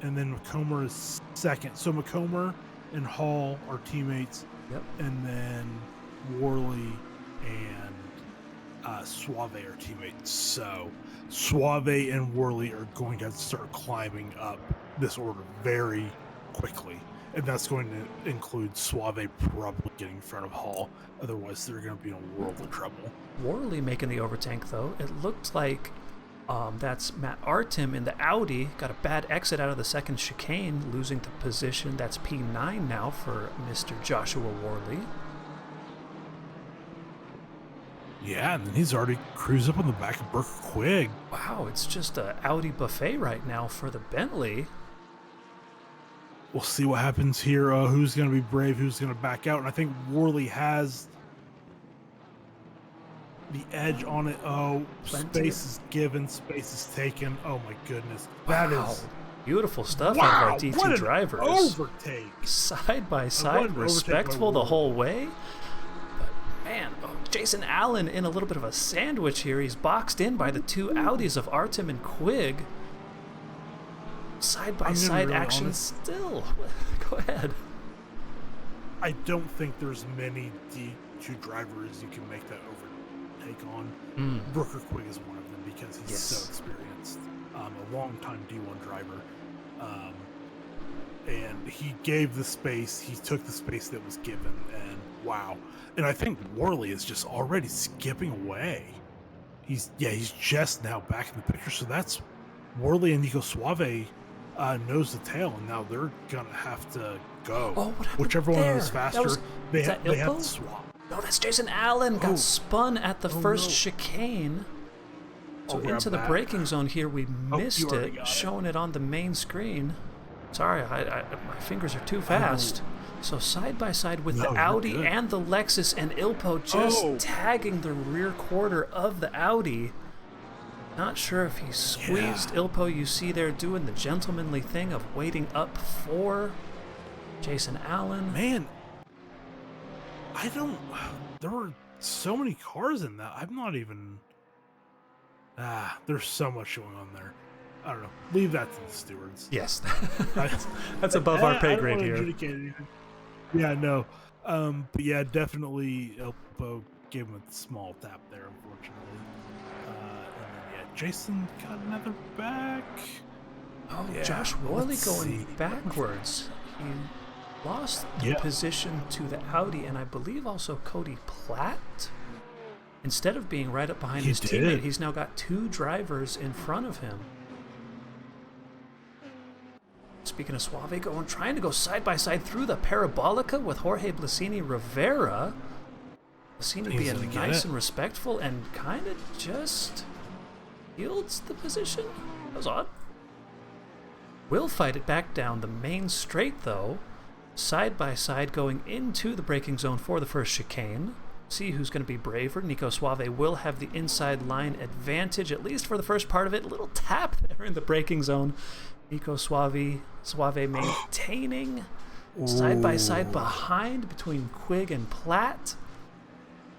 and then McComber is 2nd. So McComber and Hall are teammates. Yep. And then Worley and Suave are teammates. So Suave and Worley are going to have to start climbing up this order very quickly. And that's going to include Suave probably getting in front of Hall. Otherwise, they're going to be in a world of trouble. Worley making the overtank, though. It looked like that's Matt Artem in the Audi. Got a bad exit out of the second chicane, losing the position. That's P9 now for Mr. Joshua Worley. Yeah, and then he's already cruised up on the back of Burke Quigg. Wow, it's just an Audi buffet right now for the Bentley. We'll see what happens here. Who's going to be brave? Who's going to back out? And I think Worley has the edge on it. Space is given. Space is taken. Oh, my goodness. That is beautiful stuff out of our D2 drivers. Overtake. Side by side, respectful the whole way. But, man, Jason Allen in a little bit of a sandwich here. He's boxed in by the two Audis of Artem and Quigg. Side-by-side action still. Go ahead. I don't think there's many D2 drivers you can make that overtake on. Brooker Quigg is one of them because he's so experienced. A long-time D1 driver. And he gave the space. He took the space that was given. And wow. And I think Worley is just already skipping away. He's just now back in the picture. So that's Worley and Nico Suave nose to tail, and now they're gonna have to go. Oh, what happened whichever there? one is faster, they have to swap. No, that's Jason Allen. Got spun at the first chicane. So into the braking zone here, we missed it, showing it on the main screen. Sorry, my fingers are too fast. So side by side with the Audi and the Lexus, and Ilpo just tagging the rear quarter of the Audi. Not sure if he squeezed Ilpo. You see there doing the gentlemanly thing of waiting up for Jason Allen. Man, there were so many cars in that. I'm not even... there's so much going on there. I don't know. Leave that to the stewards. Yes. That's above our pay grade here. Yeah, no. But yeah, definitely Ilpo gave him a small tap there, unfortunately. Jason got another back. Oh, Yeah, Josh Worley let's going see. backwards. He lost the Yeah. position to the Audi, and I believe also Cody Platt. Instead of being right up behind He his did. teammate, he's now got 2 drivers in front of him. Speaking of Suave, trying to go side by side through the Parabolica with Jorge Blasini Rivera. Blasini Easily being get nice it. and respectful and kind of just yields the position. That was odd. Will fight it back down the main straight though, side by side going into the braking zone for the first chicane. See who's going to be braver. Nico Suave will have the inside line advantage, at least for the first part of it. A little tap there in the braking zone. Nico Suave maintaining side by side behind between Quigg and Platt.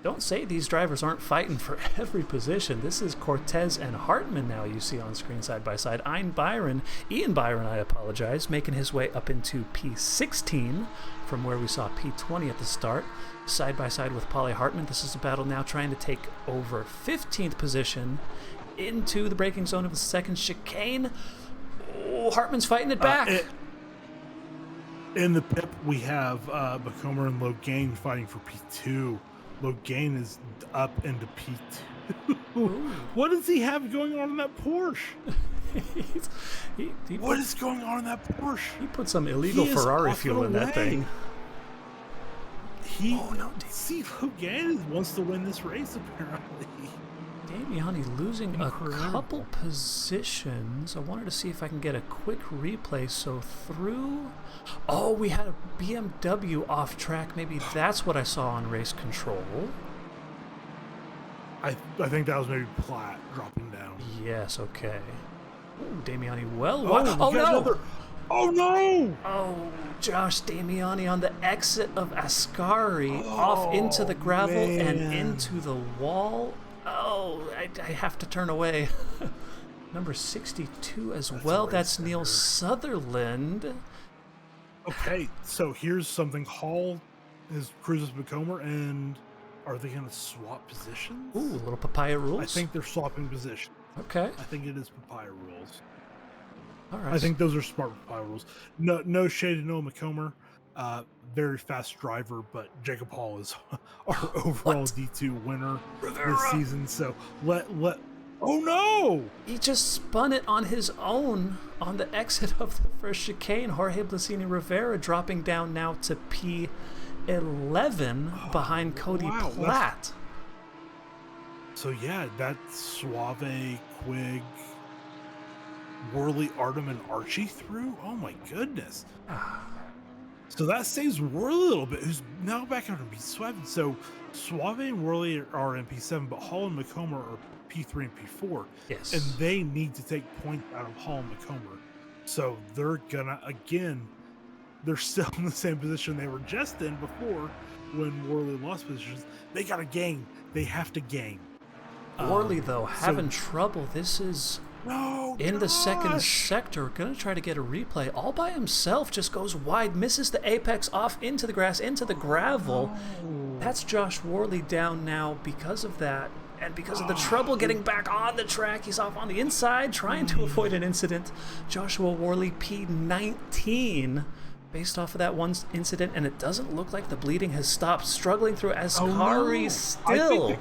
Don't say these drivers aren't fighting for every position. This is Cortez and Hartman now you see on screen side by side. Ian Byron, I apologize, making his way up into P16 from where we saw P20 at the start. Side by side with Polly Hartman. This is a battle now trying to take over 15th position into the braking zone of the second chicane. Oh, Hartman's fighting it back. In the pip, we have Bacomer and Logain fighting for P2. Logain is up into P2. What does he have going on in that Porsche? What is going on in that Porsche? He put some illegal He is Ferrari off fuel and in that away. thing. See, Logain wants to win this race, apparently. Damiani losing Incredible. a couple positions. I wanted to see if I can get a quick replay. So through... Oh, we had a BMW off track. Maybe that's what I saw on race control. I think that was maybe Platt dropping down. Yes, okay. Ooh, Damiani well... we Oh, got no! another- Oh no! Oh, Josh Damiani on the exit of Ascari off into the gravel and man. into the wall. Oh, I have to turn away. Number 62 as well. That's Neil Sutherland. Okay, so here's something. Hall is cruises Bacomer, and are they going to swap positions? Ooh, a little papaya rules. I think they're swapping positions. Okay. I think it is papaya rules. All right. I think those are smart papaya rules. No shade to Noah McComber. Very fast driver, but Jacob Hall is our overall D2 winner this season. So let oh no! He just spun it on his own on the exit of the first chicane. Jorge Blasini Rivera dropping down now to P11 behind Cody wow, Platt. So yeah, that's Suave, Quigg, Worley, Artem, and Archie through. Oh my goodness! So that saves Worley a little bit, who's now back out in P7. So Suave and Worley are in P7, but Hall and Macomber are P3 and P4. Yes. And they need to take points out of Hall and Macomber. So they're gonna, again, they're still in the same position they were just in before when Worley lost positions. They gotta gain. They have to gain. Worley, though, having trouble. This is in the second Josh! sector. Going to try to get a replay. All by himself, just goes wide, misses the apex, off into the grass, into the gravel. That's Josh Worley down now because of that. And because of the trouble getting back on the track, he's off on the inside, trying to avoid an incident. Joshua Worley, P19, based off of that one incident, and it doesn't look like the bleeding has stopped. Struggling through Ascari still.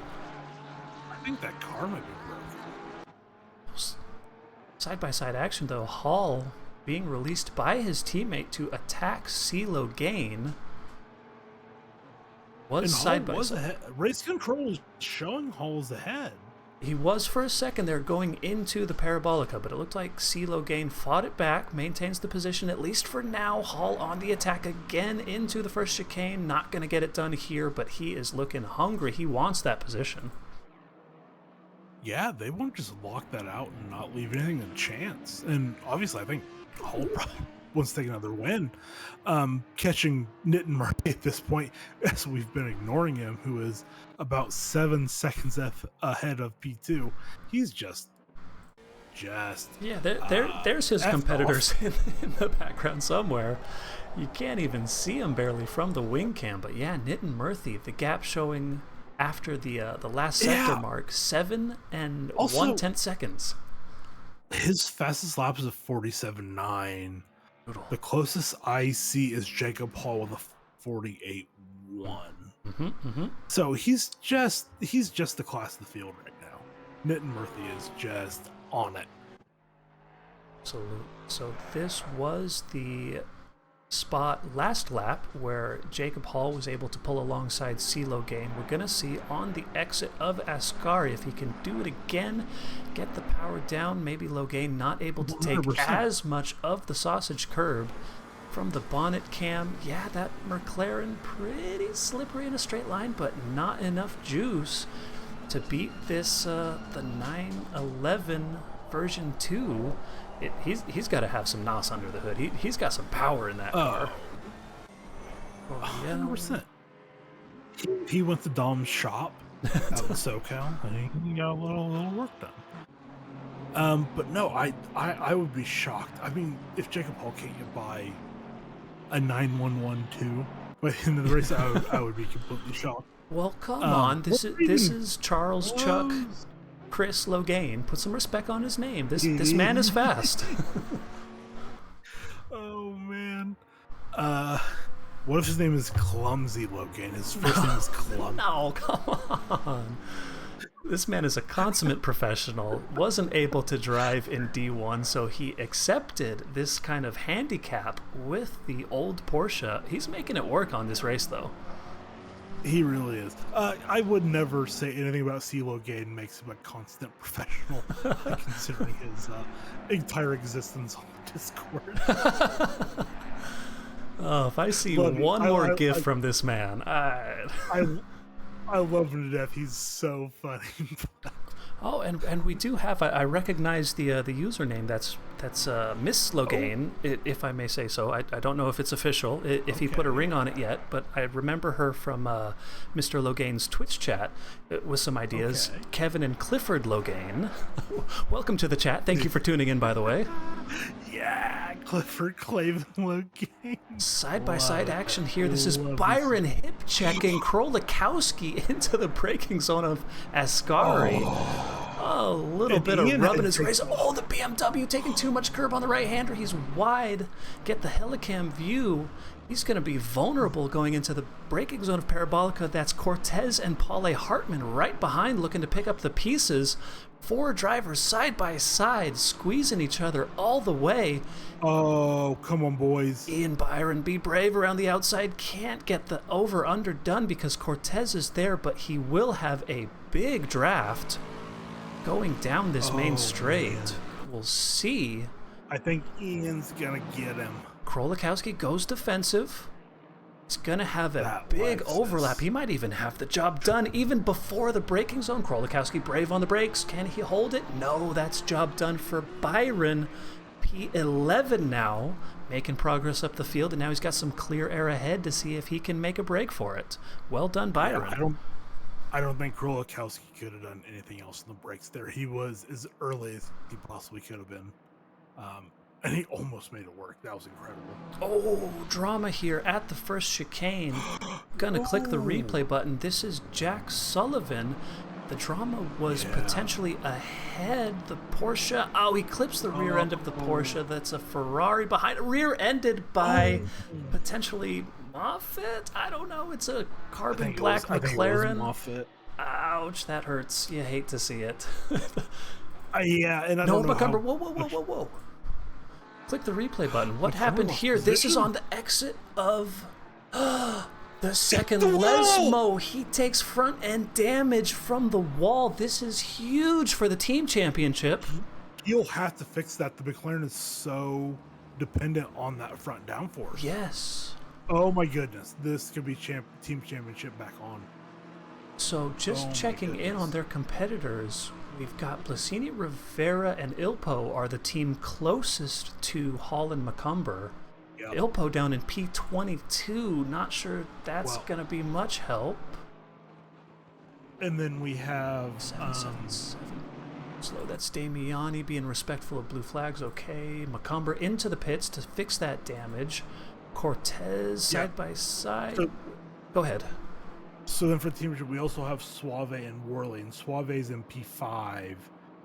I think that car might be broken. Side-by-side action, though. Hall being released by his teammate to attack CeeLo Gain. Was side-by-side. Ahead. Race control is showing Hall is ahead. He was for a second there going into the Parabolica, but it looked like CeeLo Gain fought it back, maintains the position at least for now. Hall on the attack again into the first chicane. Not going to get it done here, but he is looking hungry. He wants that position. Yeah, they want to just lock that out and not leave anything to chance. And obviously, I think Hall probably wants to take another win. Catching Nitin Murphy at this point, as we've been ignoring him, who is about 7 seconds ahead of P2. He's just yeah. There's his competitors in the background somewhere. You can't even see him barely from the wing cam. But yeah, Nitin Murphy, the gap showing after the last sector mark, 7 1/10 seconds. His fastest lap is a 47.9. The closest I see is Jacob Hall with a 48.1. So he's just the class of the field right now. Nitin Murthy is just on it. Absolutely. So this was the spot last lap where Jacob Hall was able to pull alongside CeeLo Gain. We're going to see on the exit of Ascari if he can do it again, get the power down. Maybe Logain not able to take 100%. as much of the sausage curb from the bonnet cam. Yeah, that McLaren pretty slippery in a straight line, but not enough juice to beat this the 911 version 2. He's got to have some NOS under the hood. He's got some power in that car. 100%. He went to Dom's shop out in SoCal, and he got a little work done. But no, I would be shocked. I mean, if Jacob Hall can't get by a 911-2 by the end of the race, I would be completely shocked. Well, come on. This is Charles Chuck Chris Logain. Put some respect on his name. This man is fast. Oh man. What if his name is Clumsy Logain? His first name is Clumsy. No, come on. This man is a consummate professional. Wasn't able to drive in D1, so he accepted this kind of handicap with the old Porsche. He's making it work on this race, though. He really is. I would never say anything about CeeLo Gain makes him a constant professional, considering his entire existence on Discord. Oh, if I see one more GIF from this man, I love him to death. He's so funny. Oh, and we do have. I recognize the username. That's Miss Logain, if I may say so. I don't know if it's official, if he put a ring on it yet, but I remember her from Mr. Logain's Twitch chat with some ideas. Okay. Kevin and Clifford Logain, welcome to the chat. Thank you for tuning in, by the way. Yeah, Clifford Clavin Logain. Side-by-side action here. This is Byron hip checking Krolikowski into the braking zone of Ascari. A little bit of rubbing his race. Oh, the BMW taking too much curb on the right-hander. He's wide. Get the helicam view. He's going to be vulnerable going into the braking zone of Parabolica. That's Cortez and Paule Hartman right behind looking to pick up the pieces. 4 drivers side by side squeezing each other all the way. Oh, come on, boys. Ian Byron, be brave around the outside. Can't get the over-under done because Cortez is there, but he will have a big draft going down this main straight. Man. We'll see. I think Ian's going to get him. Krolikowski goes defensive. He's going to have a big overlap. He might even have the job done even before the braking zone. Krolikowski brave on the brakes. Can he hold it? No, that's job done for Byron. P11 now, making progress up the field, and now he's got some clear air ahead to see if he can make a break for it. Well done, Byron. Yeah, I don't think Krolikowski could have done anything else in the brakes there. He was as early as he possibly could have been. And he almost made it work. That was incredible. Oh, drama here at the first chicane. Gonna click the replay button. This is Jack Sullivan. The drama was potentially ahead. The Porsche. Oh, he clips the rear end of the Porsche. That's a Ferrari behind. Rear-ended by potentially Moffitt? I don't know. It's a carbon black McLaren. Moffitt. Ouch, that hurts. You hate to see it. Yeah, and I don't know McCumber. Whoa. Click the replay button. What happened here? Position? This is on the exit of the second Lesmo. He takes front end damage from the wall. This is huge for the team championship. You'll have to fix that. The McLaren is so dependent on that front downforce. Yes. Oh my goodness. This could be team championship back on. So just checking in on their competitors. We've got Blasini, Rivera, and Ilpo are the team closest to Hall and McCumber. Yep. Ilpo down in P22. Not sure that's going to be much help. And then we have 777. Slow. That's Damiani being respectful of blue flags. Okay. McCumber into the pits to fix that damage. Cortez side by side. So, go ahead. So then for the team, we also have Suave and Worley, and Suave's in P5.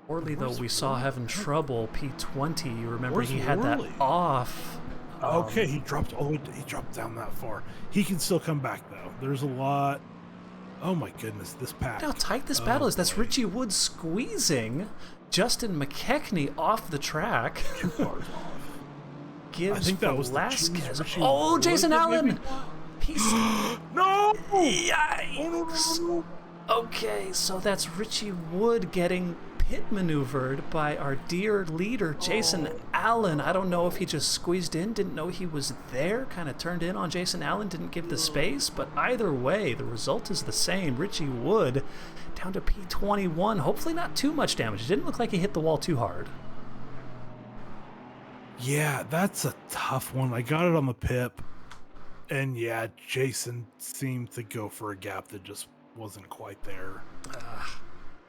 Worley, though, we saw having trouble P20. You remember Where's he had Worley? that off. Okay, he dropped down that far. He can still come back though. There's a lot. Oh my goodness, this pack. Look how tight this battle is. That's boy. Richie Wood squeezing Justin McKechnie off the track. 2 cars off. Gives I think that was the Velasquez. Richie Oh, Wood, Jason maybe? Allen! He's No! Yikes! No. Okay, so that's Richie Wood getting pit maneuvered by our dear leader, Jason Allen. I don't know if he just squeezed in, didn't know he was there, kind of turned in on Jason Allen, didn't give the space, but either way, the result is the same. Richie Wood down to P21. Hopefully not too much damage. It didn't look like he hit the wall too hard. Yeah, that's a tough one. I got it on the pip, and yeah, Jason seemed to go for a gap that just wasn't quite there.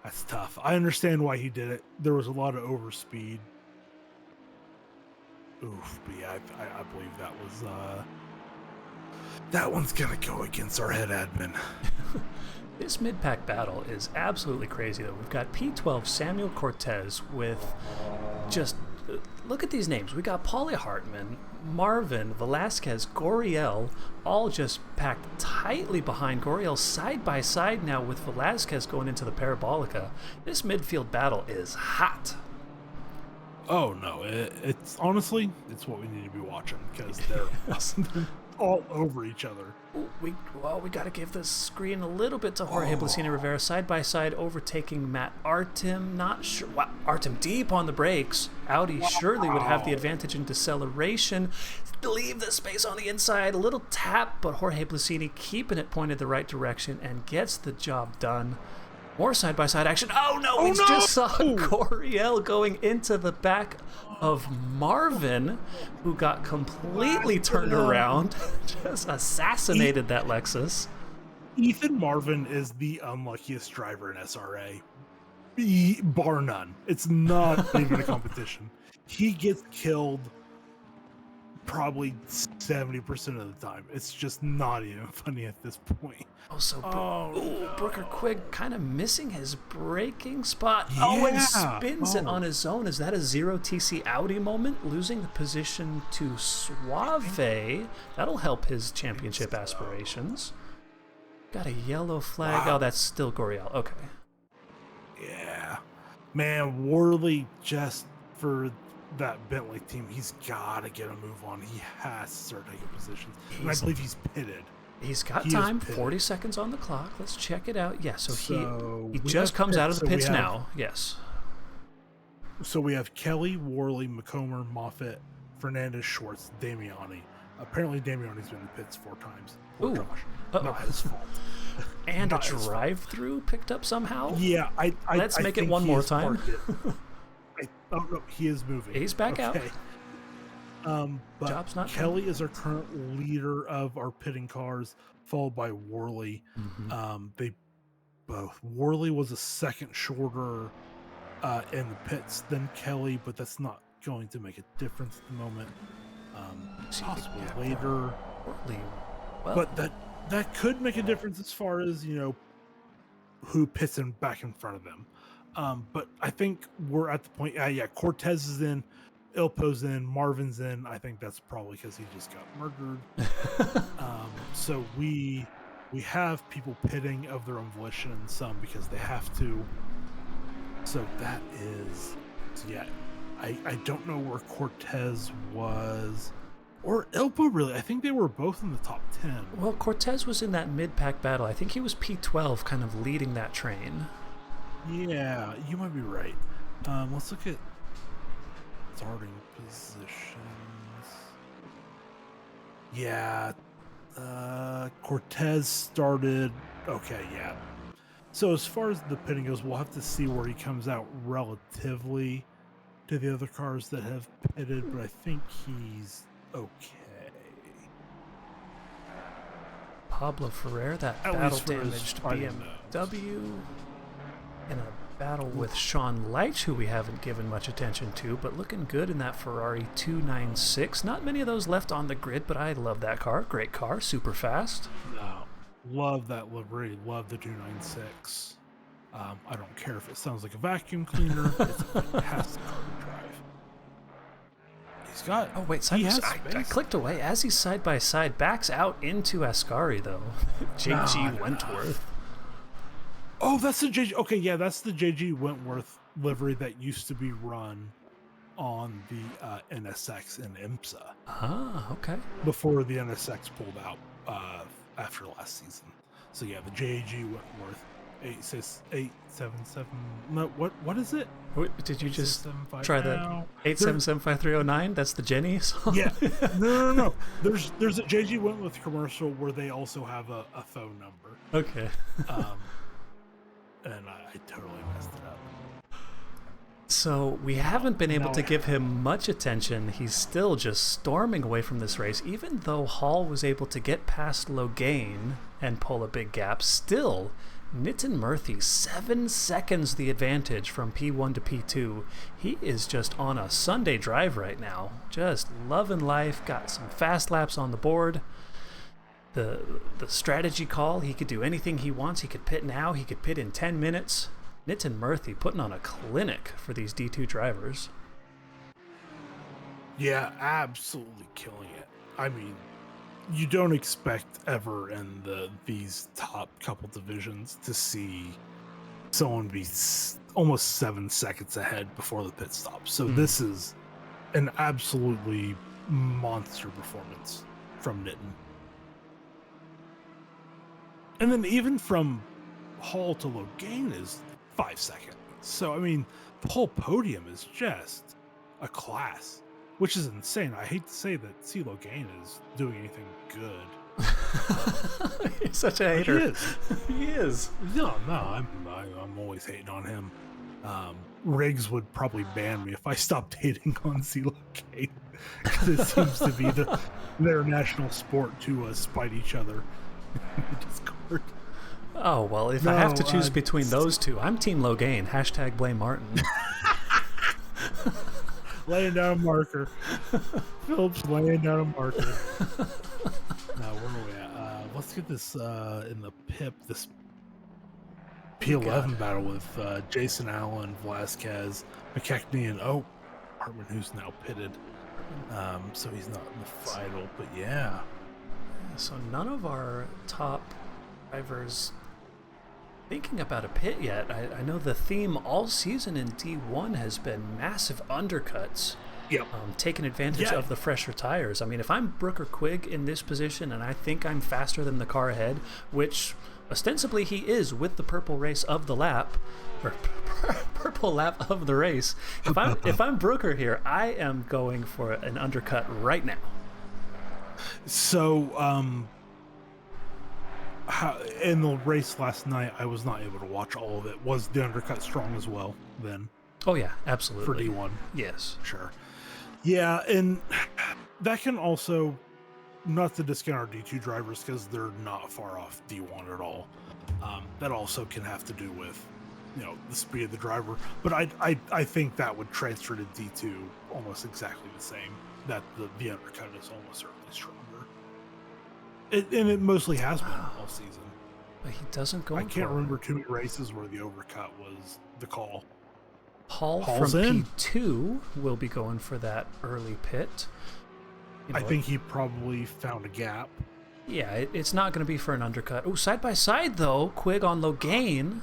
That's tough. I understand why he did it. There was a lot of overspeed. Oof, but yeah, I believe that was that one's gonna go against our head admin. This mid-pack battle is absolutely crazy, though. We've got P12 Samuel Cortez with just... Look at these names. We got Paulie Hartman, Marvin, Velasquez, Goriel, all just packed tightly behind Goriel side by side now with Velasquez going into the Parabolica. This midfield battle is hot. Oh no, it's honestly, it's what we need to be watching because they're all over each other. Ooh, we got to give the screen a little bit to Jorge Blasina Rivera, side by side, overtaking Matt Artem. Not sure. Wow, Artem deep on the brakes. Audi surely would have the advantage in deceleration. Leave the space on the inside. A little tap, but Jorge Blasini keeping it pointed the right direction and gets the job done. More side-by-side action. Oh, no! We just saw Goriel going into the back of Marvin, who got completely turned around. Just assassinated that Lexus. Ethan Marvin is the unluckiest driver in SRA, bar none. It's not even a competition. He gets killed probably 70% of the time. It's just not even funny at this point. Oh, so Brooker Quigg kind of missing his braking spot. Yeah. Oh, and spins it on his own. Is that a 0TC Audi moment? Losing the position to Suave. That'll help his championship aspirations. Got a yellow flag. Wow. Oh, that's still Goriel. Okay. Yeah. Man, Worley, just for that Bentley team, he's got to get a move on. He has to start taking positions. And I believe he's pitted. He's got He time. is pitted. 40 seconds on the clock. Let's check it out. Yeah, so he we just have comes out of the pits, pits so we have- now. Yes. So we have Kelly, Worley, McComber, Moffitt, Fernandez, Schwartz, Damiani. Apparently Damiani's been in the pits 4 times. Poor Ooh. Josh. Uh-oh. Not his fault. And a Not his fault. drive-through picked up somehow. Yeah, Let's I make it think one he more has time. parked it. Oh no, he is moving. He's back out. But Job's not Kelly is our current leader of our pitting cars, followed by Worley. Mm-hmm. They both. Worley was a second shorter in the pits than Kelly, but that's not going to make a difference at the moment. Possibly later, Worley, well, but that could make a difference as far as who pits in back in front of them. But I think we're at the point. Cortez is in, Ilpo's in, Marvin's in. I think that's probably because he just got murdered. So we have people pitting of their own volition, and some because they have to. So that is, I don't know where Cortez was, or Ilpo really. I think they were both in the top 10. well, Cortez was in that mid-pack battle. I think he was P12, kind of leading that train. Yeah, you might be right. Let's look at starting positions. Yeah, Cortez started. Okay, yeah. So as far as the pitting goes, we'll have to see where he comes out relatively to the other cars that have pitted, but I think he's okay. Pablo Ferrer, that At battle least for his damaged final BMW in a battle with Sean Leitch, who we haven't given much attention to, but looking good in that Ferrari 296. Not many of those left on the grid, but I love that car. Great car, super fast. No. Love that livery. Love the 296. I don't care if it sounds like a vacuum cleaner. It's a fantastic car to drive. He's got. Oh wait, I clicked away as he's side by side. Backs out into Ascari though. JG Wentworth. Oh, that's the JG. Okay, yeah, that's the JG Wentworth livery that used to be run on the NSX and IMSA. Ah, okay. Before the NSX pulled out after last season. So yeah, the JG Wentworth 877. No, what is it? Did you just try the 8775309? That's the Jenny song? Yeah. No. There's a JG Wentworth commercial where they also have a phone number. Okay. And I totally messed it up. So we haven't been able to give him much attention. He's still just storming away from this race, even though Hall was able to get past Logain and pull a big gap. Still, Nitin Murthy, 7 seconds the advantage from P1 to P2. He is just on a Sunday drive right now. Just loving life, got some fast laps on the board. The strategy call, he could do anything he wants. He could pit now, he could pit in 10 minutes. Nitin Murthy putting on a clinic for these D2 drivers. Yeah, absolutely killing it. I mean, you don't expect ever in these top couple divisions to see someone be almost 7 seconds ahead before the pit stop. So this is an absolutely monster performance from Nitin. And then even from Hall to Logain is 5 seconds. So, I mean, the whole podium is just a class, which is insane. I hate to say that C. Logain is doing anything good. You're such a hater. He is. He is. No, I'm always hating on him. Riggs would probably ban me if I stopped hating on C. Logain, because it seems to be their national sport to spite each other. Discord. Oh, well, if I have to choose between those two, I'm Team Logain. # blame Martin. Laying down a marker. Phillips laying down a marker. Now, where are we at? Let's get this in the pip, this P11 battle with Jason Allen, Velasquez, McKechnie, and Hartman, who's now pitted. So he's not in the final, but yeah. So none of our top drivers thinking about a pit yet. I know the theme all season in D1 has been massive undercuts. Yep. Taking advantage of the fresher tires. I mean, if I'm Brooker Quigg in this position and I think I'm faster than the car ahead, which ostensibly he is with the purple race of the lap, or purple lap of the race. If I'm Brooker here, I am going for an undercut right now. So, in the race last night, I was not able to watch all of it. Was the undercut strong as well then? Oh, yeah, absolutely. For D1? Yes. Sure. Yeah, and that can also, not to discount our D2 drivers because they're not far off D1 at all. That also can have to do with, the speed of the driver. But I think that would transfer to D2 almost exactly the same. That the undercut is almost certainly stronger. And it mostly has been all season. But he doesn't go. I can't remember too many races where the overcut was the call. Hall's from P2 will be going for that early pit. I think he probably found a gap. Yeah, it's not going to be for an undercut. Oh, side by side though, Quigg on Logain.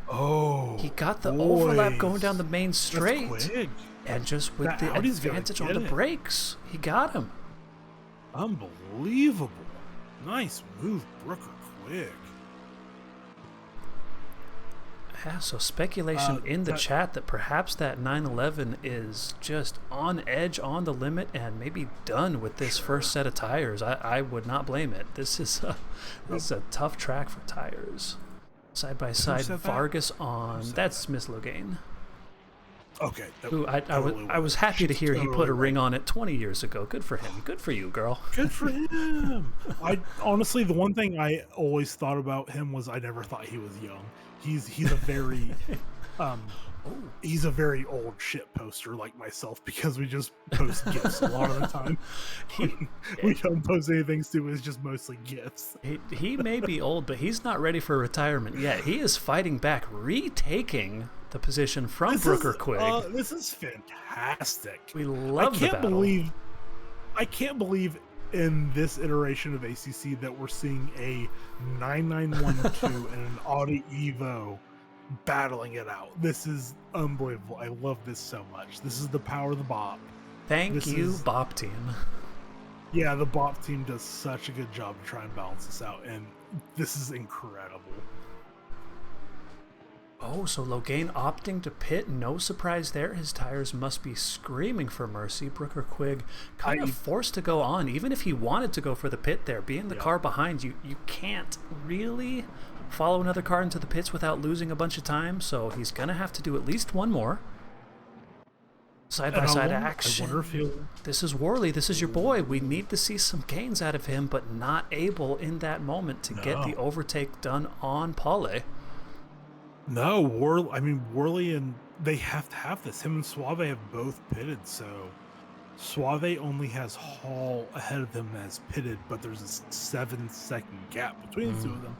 Oh, he got the overlap going down the main straight, and just with the advantage on the brakes, he got him. Unbelievable. Nice move, Brooker Quigg. Yeah, so speculation in the chat that perhaps that 911 is just on edge, on the limit, and maybe done with this first set of tires. I would not blame it. This is a tough track for tires. Side by side, Vargas on. That's Miss Logain. Okay. I was happy to hear he put a ring on it 20 years ago. Good for him. Good for you, girl. Good for him. Honestly, the one thing I always thought about him was I never thought he was young. He's a very He's a very old shit poster like myself because we just post GIFs a lot of the time. We don't post anything stupid, it's just mostly GIFs. He may be old, but he's not ready for retirement yet. He is fighting back, retaking the position from Brooker Quigg. This is fantastic. We love the battle. I can't believe in this iteration of ACC that we're seeing a 9912 and an Audi Evo battling it out. This is unbelievable. I love this so much. This is the power of the Bop. Thank you, Bop Team. Yeah, the Bop Team does such a good job to try and balance this out, and this is incredible. Oh, so Logain opting to pit. No surprise there. His tires must be screaming for mercy. Brooker Quigg kind of forced to go on, even if he wanted to go for the pit there. Being the car behind you, you can't really follow another car into the pits without losing a bunch of time, so he's going to have to do at least one more. Side-by-side action. I wonder if this is Worley. This is your boy. We need to see some gains out of him, but not able in that moment to get the overtake done on Pauly. No, Worley and they have to have this. Him and Suave have both pitted, so Suave only has Hall ahead of him as pitted, but there's a 7-second gap between the two of them.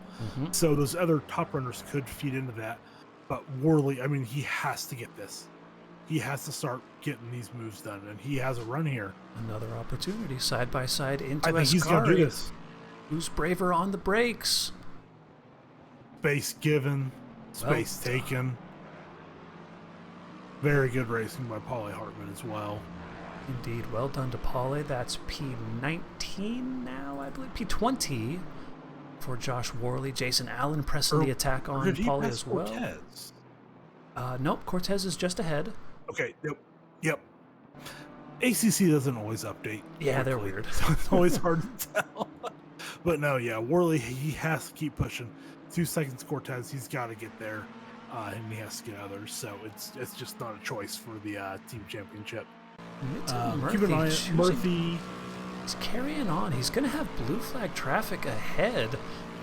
So those other top runners could feed into that. But Worley, he has to get this. He has to start getting these moves done, and he has a run here. Another opportunity, side by side into I think he's going to do this. Who's braver on the brakes? Space given, space taken. Very good racing by Pauly Hartman as well. Indeed, well done to Pauly. That's P19 now, I believe. P20 for Josh Worley. Jason Allen pressing the attack on Pauly as well. Cortez? Nope, Cortez is just ahead. Okay, yep. ACC doesn't always update. Yeah, they're weird. So it's always hard to tell. But no, Worley, he has to keep pushing. 2 seconds Cortez, he's got to get there. And he has to get others. So it's just not a choice for the team championship. Keep an eye on Murphy. He's carrying on. He's going to have blue flag traffic ahead.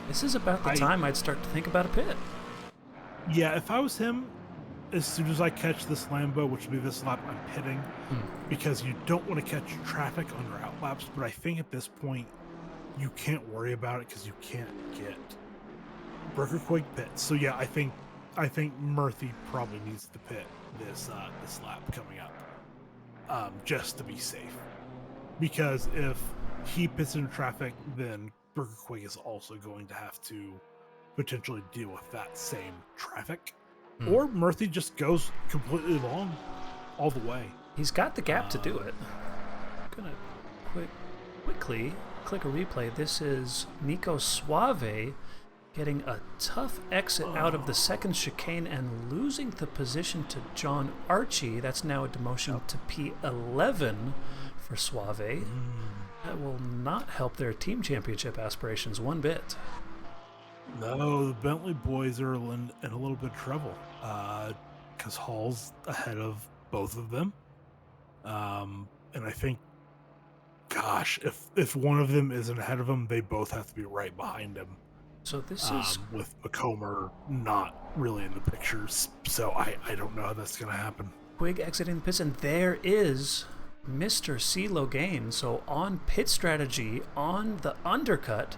This is about the time I'd start to think about a pit. Yeah, if I was him, as soon as I catch this Lambo, which would be this lap, I'm pitting. Because you don't want to catch traffic on your outlaps. But I think at this point, you can't worry about it because you can't get Brooker Quigg pits. So yeah, I think Murphy probably needs to pit this lap coming up, just to be safe. Because if he pits into traffic, then Brooker Quigg is also going to have to potentially deal with that same traffic. Or Murphy just goes completely long all the way. He's got the gap to do it. I'm gonna quickly click a replay. This is Nico Suave getting a tough exit out of the second chicane and losing the position to John Archie. That's now a demotion to P11 for Suave. That will not help their team championship aspirations one bit. No, the Bentley boys are in a little bit of trouble because Hall's ahead of both of them. And I think, gosh, if one of them isn't ahead of them, they both have to be right behind him. So this is with McComber not really in the pictures, so I don't know how that's going to happen. Quigg exiting the pits, and there is Mr. CeeLo Gain. So on pit strategy, on the undercut,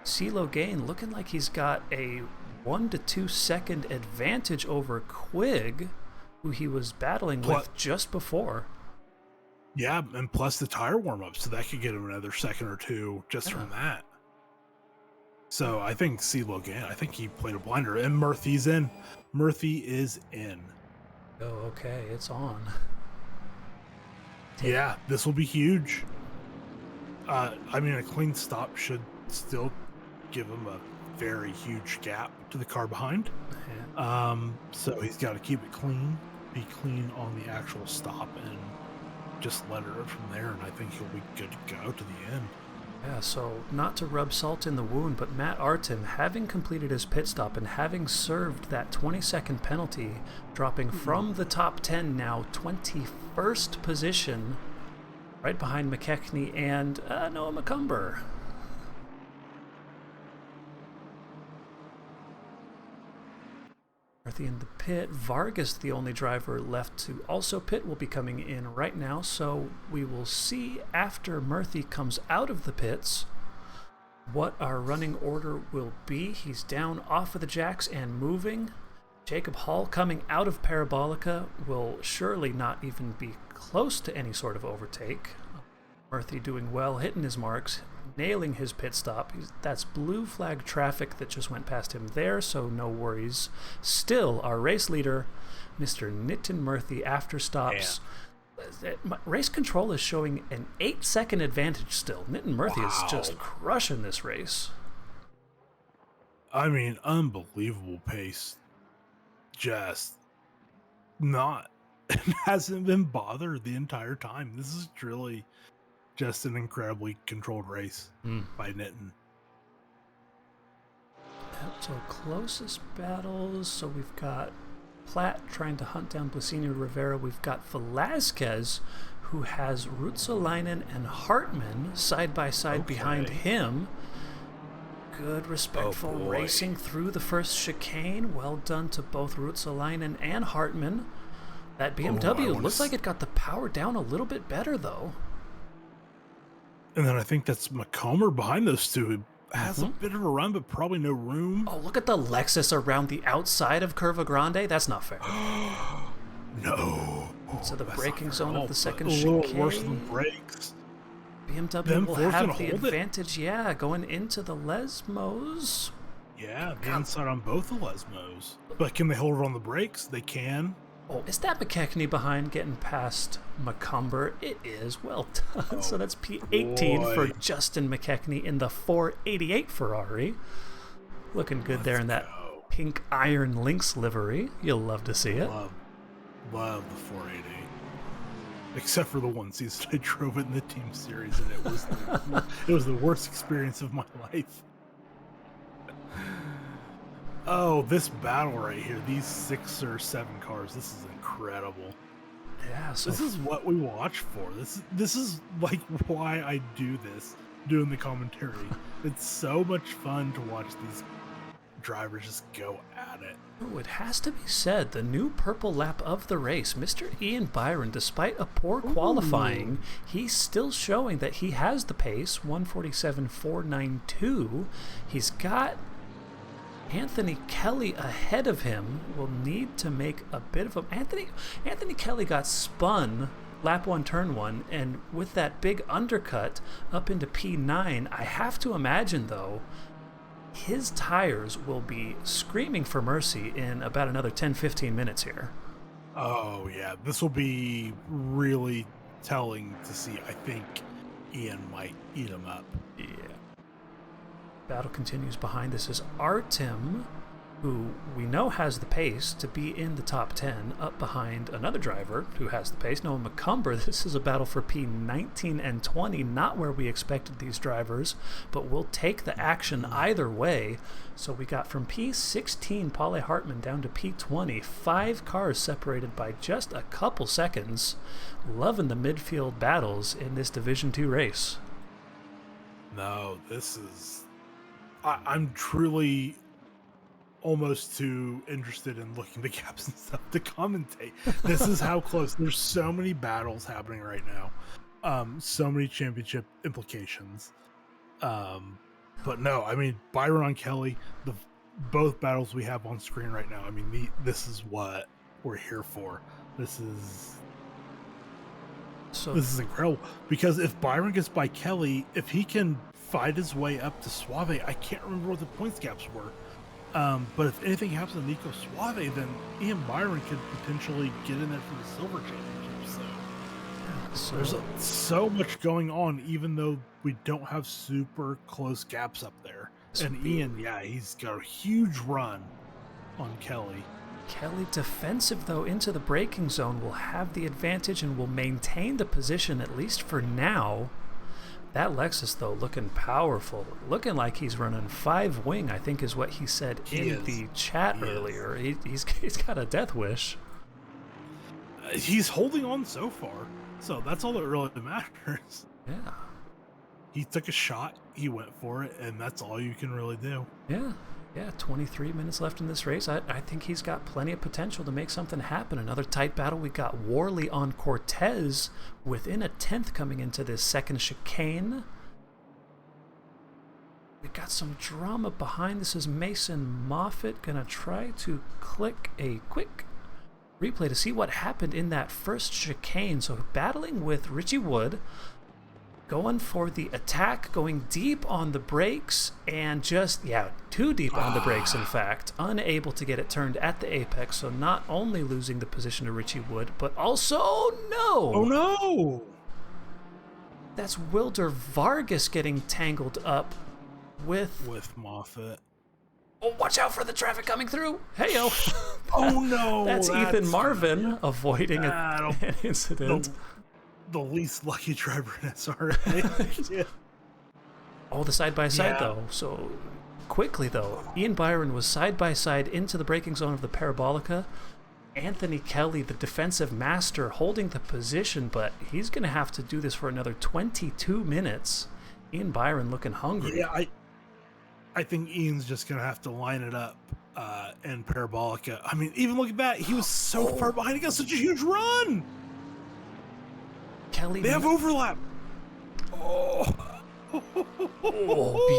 CeeLo Gain looking like he's got a 1 to 2 second advantage over Quigg, who he was battling with just before. Yeah, and plus the tire warm-up, so that could get him another second or two just from that. So I think CeeLo Gain, I think he played a blinder, and Murphy's in. Murphy is in. Oh, okay, it's on. Yeah, this will be huge. A clean stop should still give him a very huge gap to the car behind. So he's got to keep it clean, be clean on the actual stop, and just let it rip from there, and I think he'll be good to go to the end. Yeah, so not to rub salt in the wound, but Matt Artem, having completed his pit stop and having served that 20-second penalty, dropping from the top 10 now, 21st position, right behind McKechnie and Noah McCumber. Murphy in the pit. Vargas, the only driver left to also pit, will be coming in right now. So we will see after Murphy comes out of the pits what our running order will be. He's down off of the jacks and moving. Jacob Hall coming out of Parabolica will surely not even be close to any sort of overtake. Murphy doing well, hitting his marks, nailing his pit stop. That's blue flag traffic that just went past him there, so no worries. Still, our race leader, Mr. Nitin Murthy, after stops. Race control is showing an 8-second advantage still. Nitin Murthy is just crushing this race. I mean, unbelievable pace. Just not, hasn't been bothered the entire time. This is truly just an incredibly controlled race by Nitin. So closest battles, so we've got Platt trying to hunt down Blasini Rivera. We've got Velazquez, who has Ruotsalainen and Hartman side by side behind him. Good, respectful racing through the first chicane. Well done to both Ruotsalainen and Hartman. That BMW looks like it got the power down a little bit better, though. And then I think that's McComber behind those two. Who has a bit of a run, but probably no room. Oh, look at the Lexus around the outside of Curva Grande. That's not fair. No. So the braking zone of the second a chicane. little worse than brakes. BMW will have the advantage, going into the Lesmos. Yeah, the inside on both the Lesmos. But can they hold it on the brakes? They can. Oh, is that McKechnie behind getting past McCumber? It is. Well done. So that's P18 for Justin McKechnie in the 488 Ferrari. Looking good there in that pink iron Lynx livery. You'll love to see it. Love the 488. Except for the one season I drove it in the team series, and it was the worst experience of my life. Oh, this battle right here, these 6 or 7 cars, this is incredible. Yeah, so this is what we watch for. This is like why I do this, doing the commentary. It's so much fun to watch these drivers just go at it. Oh, it has to be said, the new purple lap of the race, Mr. Ian Byron, despite a poor qualifying, he's still showing that he has the pace, 147.492. He's got Anthony Kelly ahead of him. Will need to make a bit of a... Anthony Kelly got spun lap 1, turn 1, and with that big undercut up into P9, I have to imagine, though, his tires will be screaming for mercy in about another 10-15 minutes here. Oh, yeah. This will be really telling to see. I think Ian might eat him up. Yeah. Battle continues behind. This is Artem, who we know has the pace to be in the top 10, up behind another driver who has the pace, Noah McCumber. This is a battle for P19 and 20, not where we expected these drivers, but we'll take the action either way. So we got from P16, Paul Hartman, down to P20, 5 cars separated by just a couple seconds. Loving the midfield battles in this Division 2 race. No, this is... I'm truly almost too interested in looking the gaps and stuff to commentate. This is how close. There's so many battles happening right now. So many championship implications. But no, I mean, Byron on Kelly, both battles we have on screen right now, I mean, this is what we're here for. This is incredible. Because if Byron gets by Kelly, if he can fight his way up to Suave, I can't remember what the points gaps were. But if anything happens to Nico Suave, then Ian Byron could potentially get in there for the silver championship. So there's so much going on, even though we don't have super close gaps up there. And Ian, he's got a huge run on Kelly. Kelly defensive, though, into the braking zone, will have the advantage and will maintain the position, at least for now. That Lexus, though, looking powerful. Looking like he's running 5 wing, I think is what he said in the chat earlier. He's got a death wish. He's holding on so far. So that's all that really matters. Yeah. he took a shot, he went for it, and that's all you can really do. Yeah. 23 minutes left in this race. I think he's got plenty of potential to make something happen. Another tight battle. We got Worley on Cortez within a 10th coming into this second chicane. We got some drama behind. This is Mason Moffitt gonna try to click a quick replay to see what happened in that first chicane. So battling with Richie Wood, going for the attack, going deep on the brakes, and just, too deep on the brakes, in fact. Unable to get it turned at the apex, so not only losing the position to Richie Wood, but also, Oh no! That's Wilder Vargas getting tangled up with Moffitt. Oh, watch out for the traffic coming through. Hey-yo. Oh no! That's Ethan Marvin avoiding an incident. The least lucky driver in SRA. Yeah. Oh, the side-by-side, though. So, quickly, though, Ian Byron was side-by-side into the braking zone of the Parabolica. Anthony Kelly, the defensive master, holding the position, but he's going to have to do this for another 22 minutes. Ian Byron looking hungry. Yeah, I think Ian's just going to have to line it up in Parabolica. I mean, even looking back, he was so far behind. He got such a huge run. Kelly, they have overlap. Oh,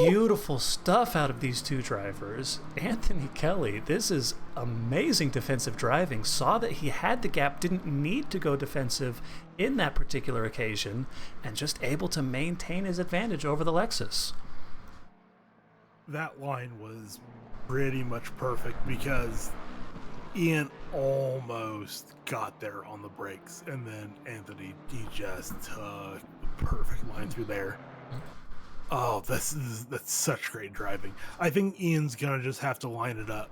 beautiful stuff out of these two drivers. Anthony Kelly, this is amazing defensive driving. Saw that he had the gap, didn't need to go defensive in that particular occasion, and just able to maintain his advantage over the Lexus. That line was pretty much perfect because Ian almost got there on the brakes, and then Anthony, he just took the perfect line through there. Oh, that's such great driving. I think Ian's gonna just have to line it up.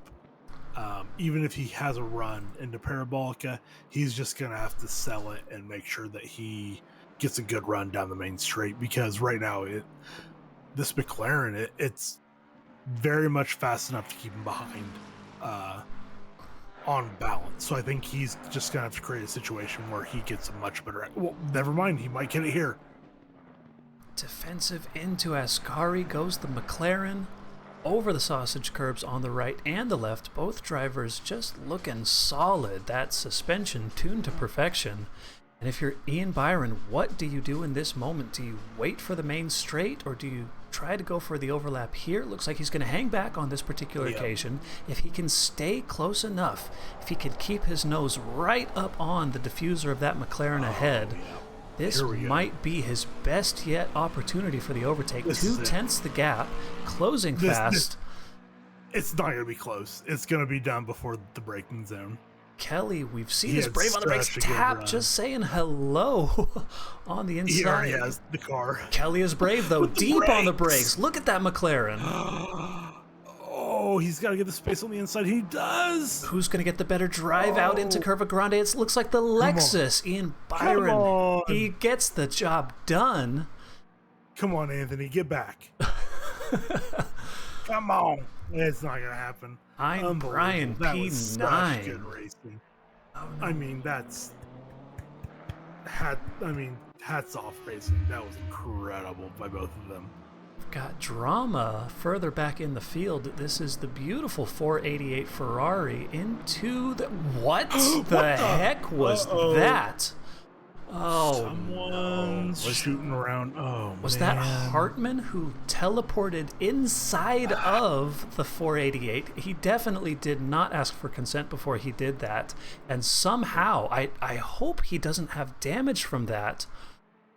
Even if he has a run into Parabolica, he's just gonna have to sell it and make sure that he gets a good run down the main straight, because right now this McLaren, it's very much fast enough to keep him behind on balance. So I think he's just gonna have to create a situation where he gets a much better. Well, never mind, he might get it here. Defensive into Ascari goes the McLaren over the sausage curbs on the right and the left. Both drivers just looking solid. That suspension tuned to perfection. And if you're Ian Byron, what do you do in this moment? Do you wait for the main straight, or do you try to go for the overlap here? Looks like he's going to hang back on this particular occasion. If he can stay close enough, if he can keep his nose right up on the diffuser of that McLaren ahead, this might be his best yet opportunity for the overtake. 2/10 the gap, closing fast. It's not going to be close. It's going to be done before the braking zone. Kelly, we've seen his brave on the brakes. Tap, just saying hello on the inside. He already has the car. Kelly is brave, though, deep on the brakes. Look at that McLaren. Oh, he's got to get the space on the inside. He does. Who's going to get the better drive out into Curva Grande? It looks like the Lexus. Ian Byron. He gets the job done. Come on, Anthony, get back. Come on. It's not going to happen. I'm Brian P9. That was good racing. Oh, no. I mean, hats off racing. That was incredible by both of them. We've got drama further back in the field. This is the beautiful 488 Ferrari into the... What the heck was that? Oh, someone's shooting around. Oh, was that Hartman who teleported inside of the 488? He definitely did not ask for consent before he did that, and somehow I hope he doesn't have damage from that.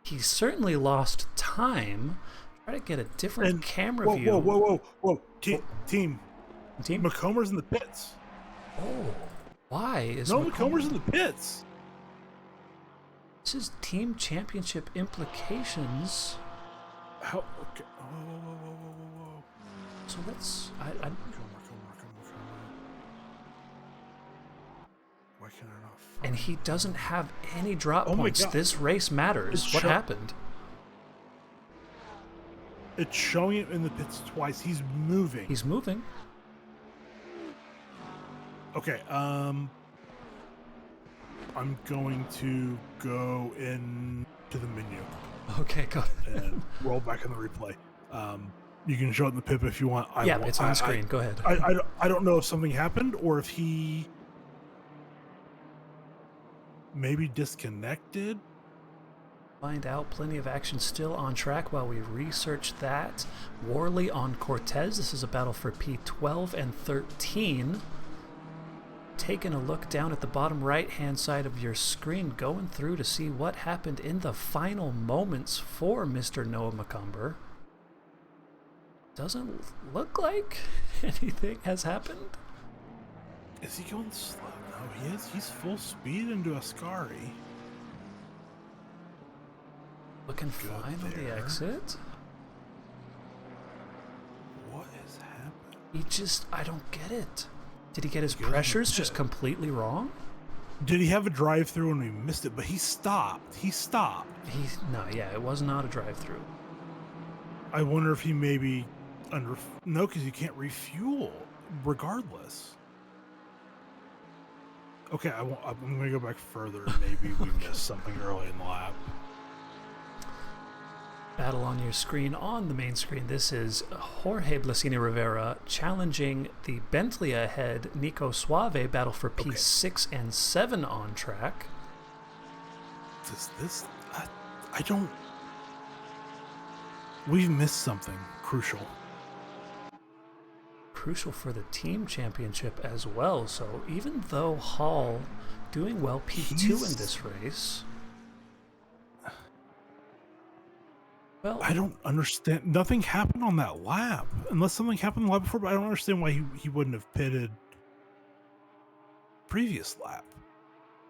He certainly lost time. Try to get a different camera view. Whoa! Team. McComer's in the pits. Oh, why is McComer's in the pits? This is team championship implications. How? Okay. Whoa. So let's. Come on. Why can I not find and he doesn't have any drop points. This race matters. What happened? It's showing it in the pits twice. He's moving. Okay. I'm going to go into the menu. Okay, go ahead. and roll back in the replay. You can show it in the pip if you want. It's on screen. Go ahead. I don't know if something happened or if he maybe disconnected. Find out. Plenty of action still on track while we research that. Worley on Cortez. This is a battle for P12 and 13. Taking a look down at the bottom right-hand side of your screen, going through to see what happened in the final moments for Mr. Noah McCumber. Doesn't look like anything has happened. Is he going slow? No, he is. He's full speed into Ascari. Looking fine on the exit. What is happening? I don't get it. Did he get his pressures just completely wrong? Did he have a drive-through and we missed it? But he stopped. It was not a drive-through. I wonder if he maybe no, because you can't refuel regardless. Okay, I'm going to go back further. Maybe we missed something early in the lap. Battle on your screen, on the main screen. This is Jorge Blasini Rivera challenging the Bentley ahead Nico Suave. Battle for P6 and 7 on track. I don't... We've missed something crucial. Crucial for the team championship as well. So even though Hall doing well P2 in this race... Well, I don't understand. Nothing happened on that lap. Unless something happened on the lap before, but I don't understand why he wouldn't have pitted previous lap.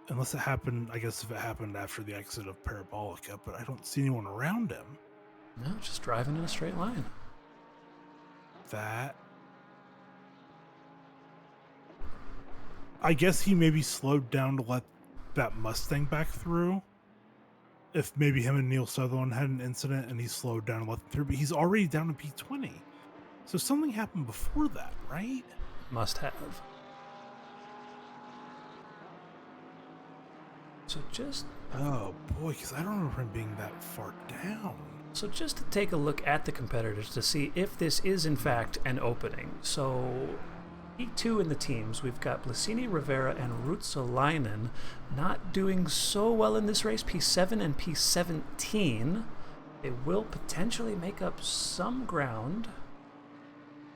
Unless it happened, I guess if it happened after the exit of Parabolica, but I don't see anyone around him. No, just driving in a straight line. I guess he maybe slowed down to let that Mustang back through. If maybe him and Neil Sutherland had an incident and he slowed down and let them through, but he's already down to P20. So something happened before that, right? Must have. So just... Oh boy, because I don't remember him being that far down. So just to take a look at the competitors to see if this is in fact an opening. So P2 in the teams, we've got Blasini Rivera and Ruotsalainen not doing so well in this race, P7 and P17. They will potentially make up some ground.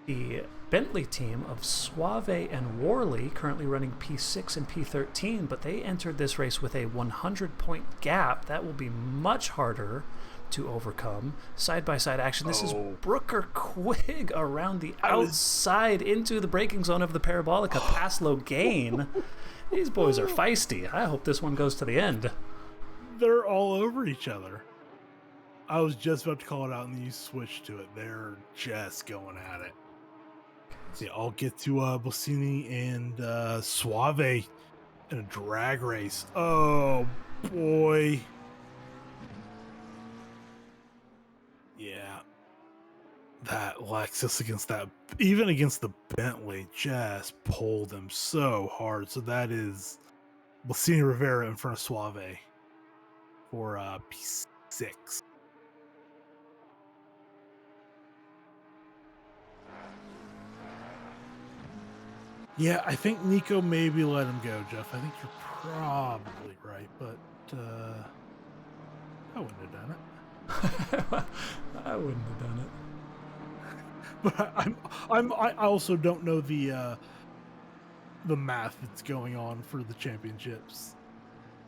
The Bentley team of Suave and Worley currently running P6 and P13, but they entered this race with a 100-point gap. That will be much harder to overcome. Side-by-side action. This is Brooker Quigg around the outside into the braking zone of the Parabolica past Logain. These boys are feisty. I hope this one goes to the end. They're all over each other. I was just about to call it out and then you switched to it. They're just going at it. See, I'll get to Blasini and Suave in a drag race. Oh boy. Yeah. That Lexus against that, even against the Bentley, just pulled them so hard. So that is Blasini Rivera in front of Suave for P6. Yeah, I think Nico maybe let him go, Jeff. I think you're probably right, but I wouldn't have done it. I wouldn't have done it. But I also don't know the math that's going on for the championships.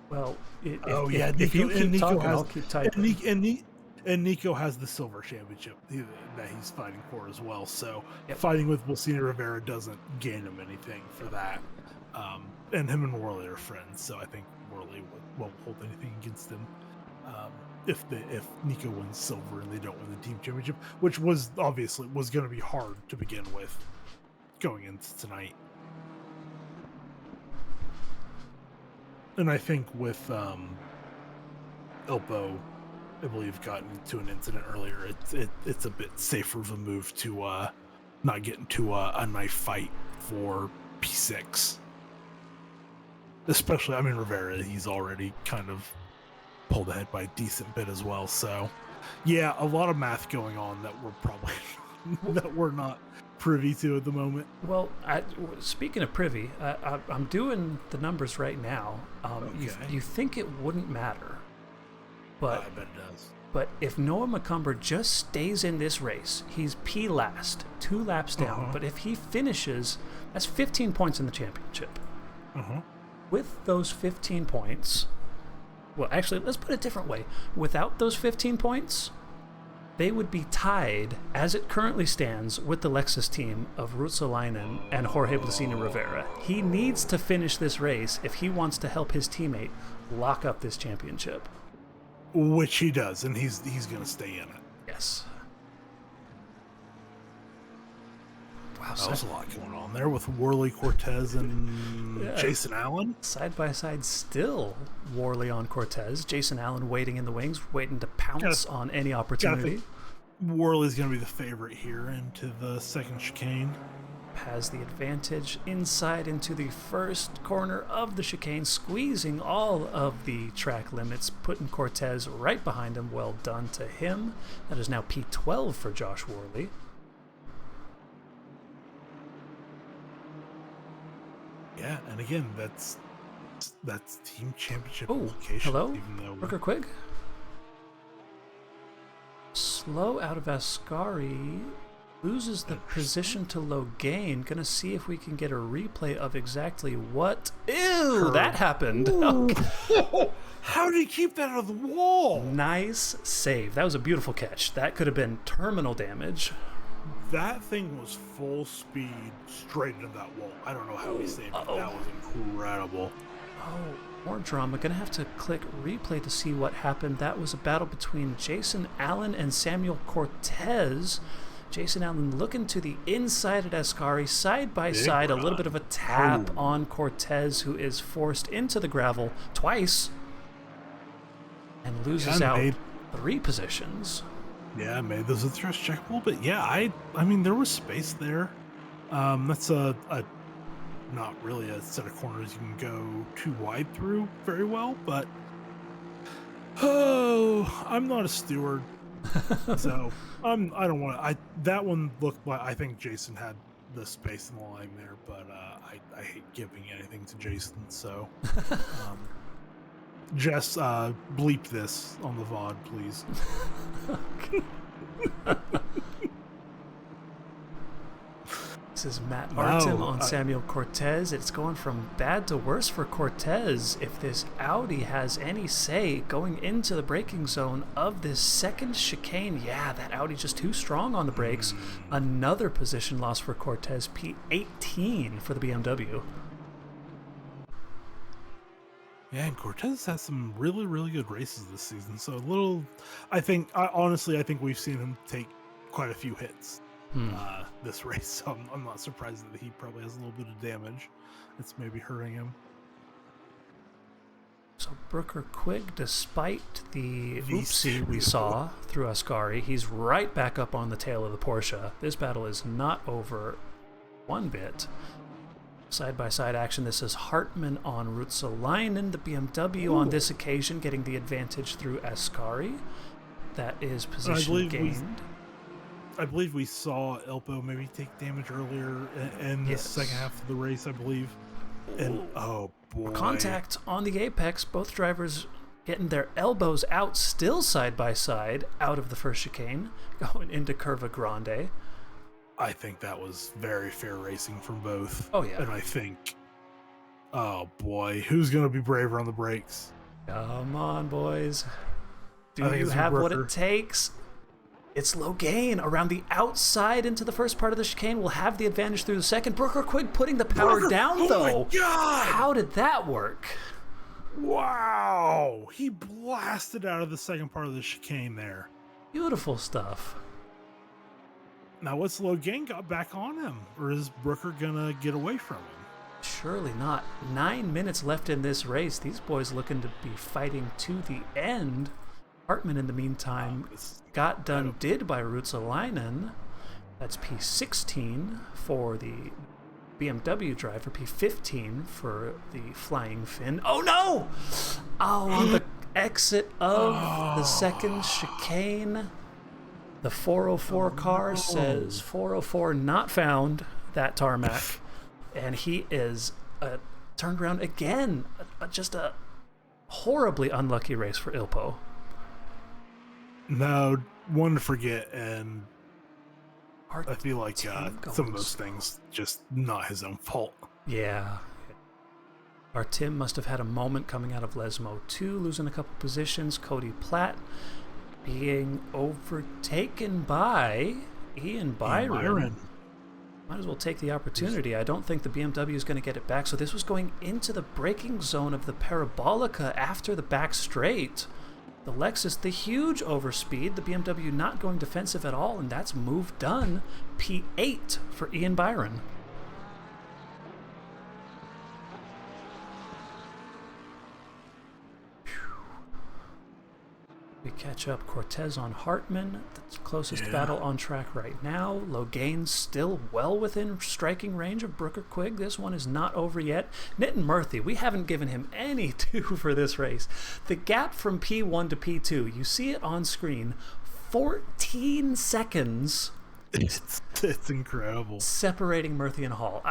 Well, if you keep talking, I'll keep typing. And Nico has the silver championship that he's fighting for as well. So fighting with Blasini Rivera doesn't gain him anything for that. And him and Worley are friends, so I think Worley won't hold anything against him. If Nico wins silver and they don't win the team championship, which was obviously going to be hard to begin with going into tonight. And I think with Elpo, I believe, got into an incident earlier, it's a bit safer of a move to not get into a knife fight for P6. Especially, I mean, Rivera, he's already kind of pulled ahead by a decent bit as well. So, yeah, a lot of math going on that we're probably that we're not privy to at the moment. Well, speaking of privy, I'm doing the numbers right now. You think it wouldn't matter, but I bet it does. But if Noah McCumber just stays in this race, he's P last, 2 laps down. But if he finishes, that's 15 points in the championship. With those 15 points, well, actually, let's put it a different way. Without those 15 points, they would be tied, as it currently stands, with the Lexus team of Ruotsalainen and Jorge Blasina Rivera. He needs to finish this race if he wants to help his teammate lock up this championship. Which he does, and he's going to stay in it. Yes. Wow, that was a lot going on there with Worley Cortez and Jason Allen. Side by side still, Worley on Cortez. Jason Allen waiting in the wings, waiting to pounce on any opportunity. Worley's going to be the favorite here into the second chicane. Has the advantage inside into the first corner of the chicane, squeezing all of the track limits, putting Cortez right behind him. Well done to him. That is now P12 for Josh Worley. Yeah, and again, that's team championship Oh, location. hello, even though Rooker Quig. Slow out of Ascari. Loses the position to Logain. Gonna see if we can get a replay of exactly what. Ew, that happened. Okay. How did he keep that out of the wall? Nice save. That was a beautiful catch. That could have been terminal damage. That thing was full speed straight into that wall. I don't know how he saved it. That was incredible. Oh, more drama. Gonna have to click replay to see what happened. That was a battle between Jason Allen and Samuel Cortez. Jason Allen looking to the inside at Ascari, side by side, a little bit of a tap on Cortez, who is forced into the gravel twice and loses out 3 positions. Yeah, made those thrust checkable, but yeah, I mean there was space there. That's a not really a set of corners you can go too wide through very well, but I'm not a steward. So I don't want to. That one looked like I think Jason had the space in the line there, but I hate giving anything to Jason. So Jess, bleep this on the VOD, please. This is Matt Martin on Samuel Cortez. It's going from bad to worse for Cortez. If this Audi has any say going into the braking zone of this second chicane, yeah, that Audi just too strong on the brakes. Another position loss for Cortez, P18 for the BMW. Yeah, and Cortez has some really, really good races this season. So honestly, I think we've seen him take quite a few hits. This race, so I'm not surprised that he probably has a little bit of damage that's maybe hurting him. So Brooker Quigg, despite the oopsie we saw through Ascari, he's right back up on the tail of the Porsche. This battle is not over one bit. Side-by-side action. This is Hartmann on Ruotsalainen, the BMW on this occasion, getting the advantage through Ascari. That is position gained. I believe we saw Elpo maybe take damage earlier in the second half of the race, I believe. And oh boy. Contact on the apex. Both drivers getting their elbows out, still side by side, out of the first chicane, going into Curva Grande. I think that was very fair racing from both. Oh, yeah. And I think, oh boy, who's going to be braver on the brakes? Come on, boys. Do you have what it takes? It's Logain around the outside into the first part of the chicane. Will have the advantage through the second. Brooker Quigg putting the power down, though. My God! How did that work? Wow! He blasted out of the second part of the chicane there. Beautiful stuff. Now, what's Logain got back on him? Or is Brooker going to get away from him? Surely not. 9 minutes left in this race. These boys looking to be fighting to the end. Hartmann, in the meantime, got done did by Ruotsalainen. That's P16 for the BMW driver, P15 for the Flying Finn. Oh no! Oh, on the exit of the second chicane. The 404 car says 404 not found, that tarmac. And he is turned around again. Just a horribly unlucky race for Ilpo. No, one to forget, and Our I feel like team some of goes- those things just not his own fault. Yeah. Our Tim must have had a moment coming out of Lesmo 2, losing a couple positions. Cody Platt being overtaken by Ian Byron. Might as well take the opportunity. I don't think the BMW is going to get it back. So this was going into the braking zone of the Parabolica after the back straight. The Lexus, the huge overspeed. The BMW not going defensive at all, and that's move done. P8 for Ian Byron. We catch up Cortez on Hartman, the closest battle on track right now. Logain's still well within striking range of Brooker Quigg. This one is not over yet. Nitin Murthy, we haven't given him any due for this race. The gap from P1 to P2, you see it on screen, 14 seconds. It's incredible. Separating Murthy and Hall.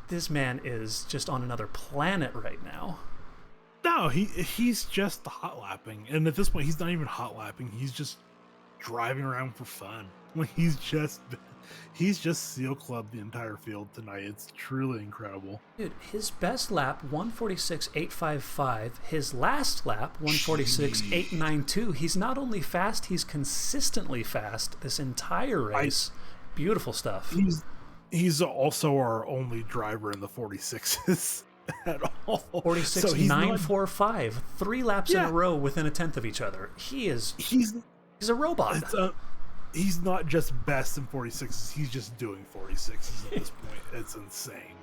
This man is just on another planet right now. No, he's just hot lapping, and at this point, he's not even hot lapping. He's just driving around for fun. Like he's just seal clubbed the entire field tonight. It's truly incredible. Dude, his best lap 146.855. His last lap 146.892. He's not only fast, he's consistently fast this entire race. Beautiful stuff. He's also our only driver in the 46s. At all. 46.945. 3 laps in a row within a tenth of each other. He's a robot. He's not just best in 46s. He's just doing 46s at this point. It's insane.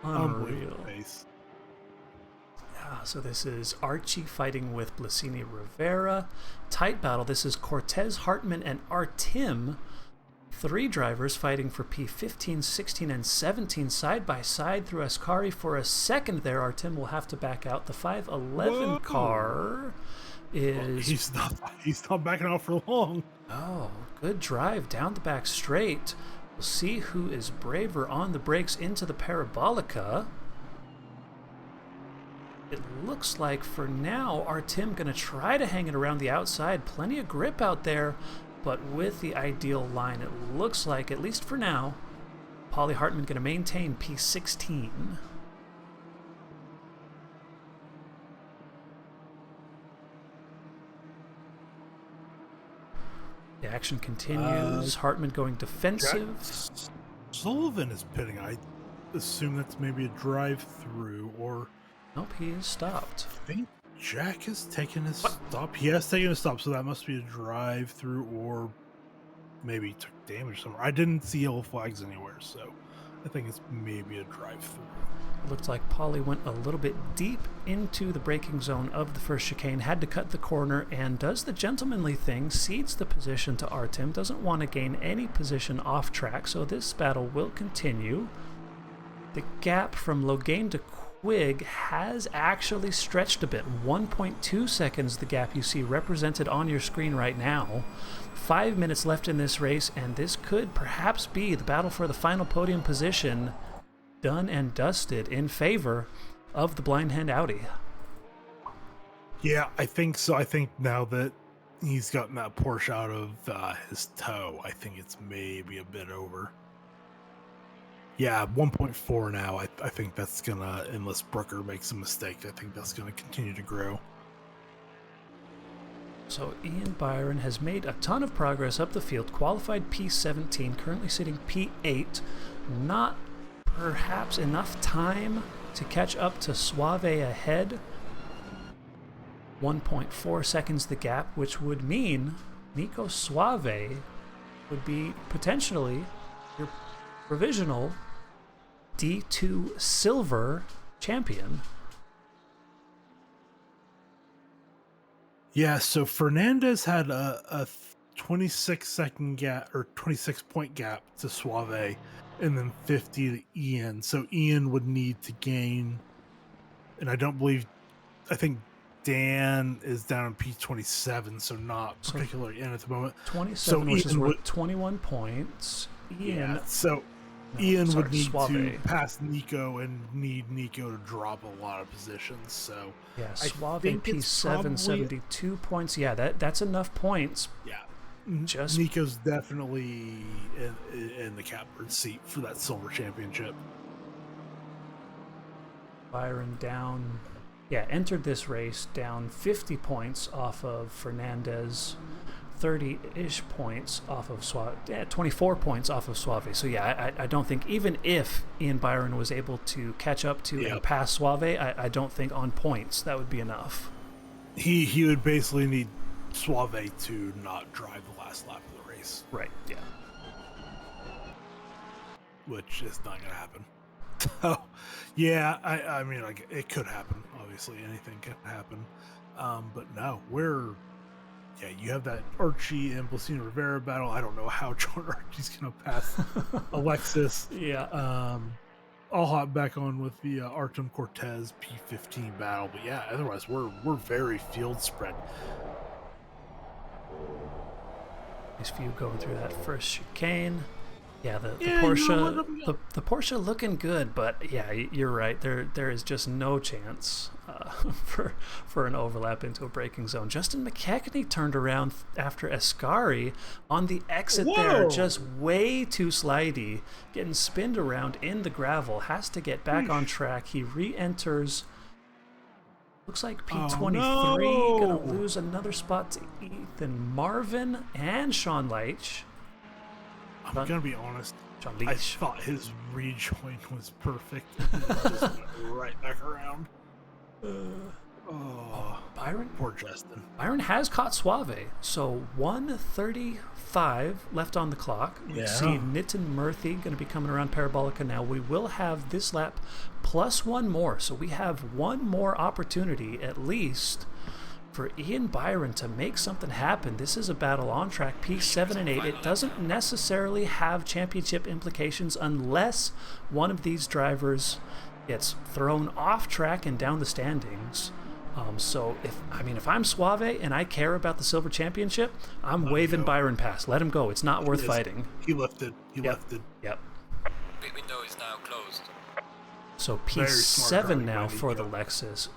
Unreal. Pace. So this is Archie fighting with Blasini Rivera. Tight battle. This is Cortez, Hartman, and Artim. 3 drivers fighting for P15, 16, and 17 side by side through Ascari. For a second there, Artim will have to back out. The 511 car is... He's not backing out for long. Oh, good drive down the back straight. We'll see who is braver on the brakes into the Parabolica. It looks like for now, Artim going to try to hang it around the outside. Plenty of grip out there. But with the ideal line, it looks like, at least for now, Paulie Hartman going to maintain P16. The action continues. Hartman going defensive. Sullivan is pitting. I assume that's maybe a drive-through, or... Nope, he is stopped. I think Jack has taken his stop. He has taken a stop, so that must be a drive-through, or maybe he took damage somewhere. I didn't see yellow flags anywhere, so I think it's maybe a drive-through. Looked like Paulie went a little bit deep into the braking zone of the first chicane, had to cut the corner, and does the gentlemanly thing, cedes the position to Artim, doesn't want to gain any position off track, so this battle will continue. The gap from Logain to Quigg has actually stretched a bit. 1.2 seconds, the gap you see represented on your screen right now. 5 minutes left in this race, and this could perhaps be the battle for the final podium position done and dusted in favor of the Blind Hand Audi. Yeah, I think so. I think now that he's gotten that Porsche out of his toe, I think it's maybe a bit over. Yeah, 1.4 now. I think that's gonna, unless Brooker makes a mistake, I think that's gonna continue to grow. So Ian Byron has made a ton of progress up the field, qualified P17, currently sitting P8. Not perhaps enough time to catch up to Suave ahead. 1.4 seconds the gap, which would mean Nico Suave would be potentially your provisional D2 Silver champion. Yeah, so Fernandez had a 26-second gap, or 26-point gap to Suave, and then 50 to Ian. So Ian would need to gain, and I think Dan is down in P27, so not particularly in at the moment. 27, which is worth 21 points. Ian. Ian would need Suave. to pass Nico and need Nico to drop a lot of positions. So Yeah, I Suave think it's P7, probably- 72 points. Yeah, that's enough points. Yeah. Just Nico's definitely in the catbird seat for that silver championship. Byron down. Yeah, entered this race down 50 points off of Fernandez, 30-ish points off of Suave. Yeah, 24 points off of Suave. So yeah, I don't think, even if Ian Byron was able to catch up to and pass Suave, I don't think on points that would be enough. He would basically need Suave to not drive the last lap of the race, Right, yeah. which is not going to happen. So, yeah, I mean, like, it could happen. Obviously, anything can happen. But no, you have that Archie and Blasina Rivera battle. I don't know how John Archie's going to pass Alexis. Yeah. I'll hop back on with the Artem Cortez P15 battle. But yeah, otherwise, we're very field spread. Nice view going through that first chicane. Yeah, the Porsche, the Porsche looking good, but yeah, you're right. There is just no chance for an overlap into a braking zone. Justin McKechnie turned around after Ascari on the exit there, just way too slidey, getting spinned around in the gravel. Has to get back on track. He re-enters. Looks like P23 gonna lose another spot to Ethan Marvin and Sean Leitch. I'm going to be honest. Sean I Leitch. thought his rejoin was perfect. It just went right back around. Byron Poor Justin. Byron has caught Suave, so 1:35 left on the clock. We see Nitin Murthy going to be coming around Parabolica now. We will have this lap plus one more, so we have one more opportunity at least for Ian Byron to make something happen. This is a battle on track, P7 and 8. It doesn't necessarily have championship implications unless one of these drivers gets thrown off track and down the standings. So if I'm Suave and I care about the silver championship, I'm waving Byron past. Let him go. It's not worth fighting. He lifted. Yep. Yep. Pit window is now closed. So Very smart P7 driving now by for the Nico. Lexus.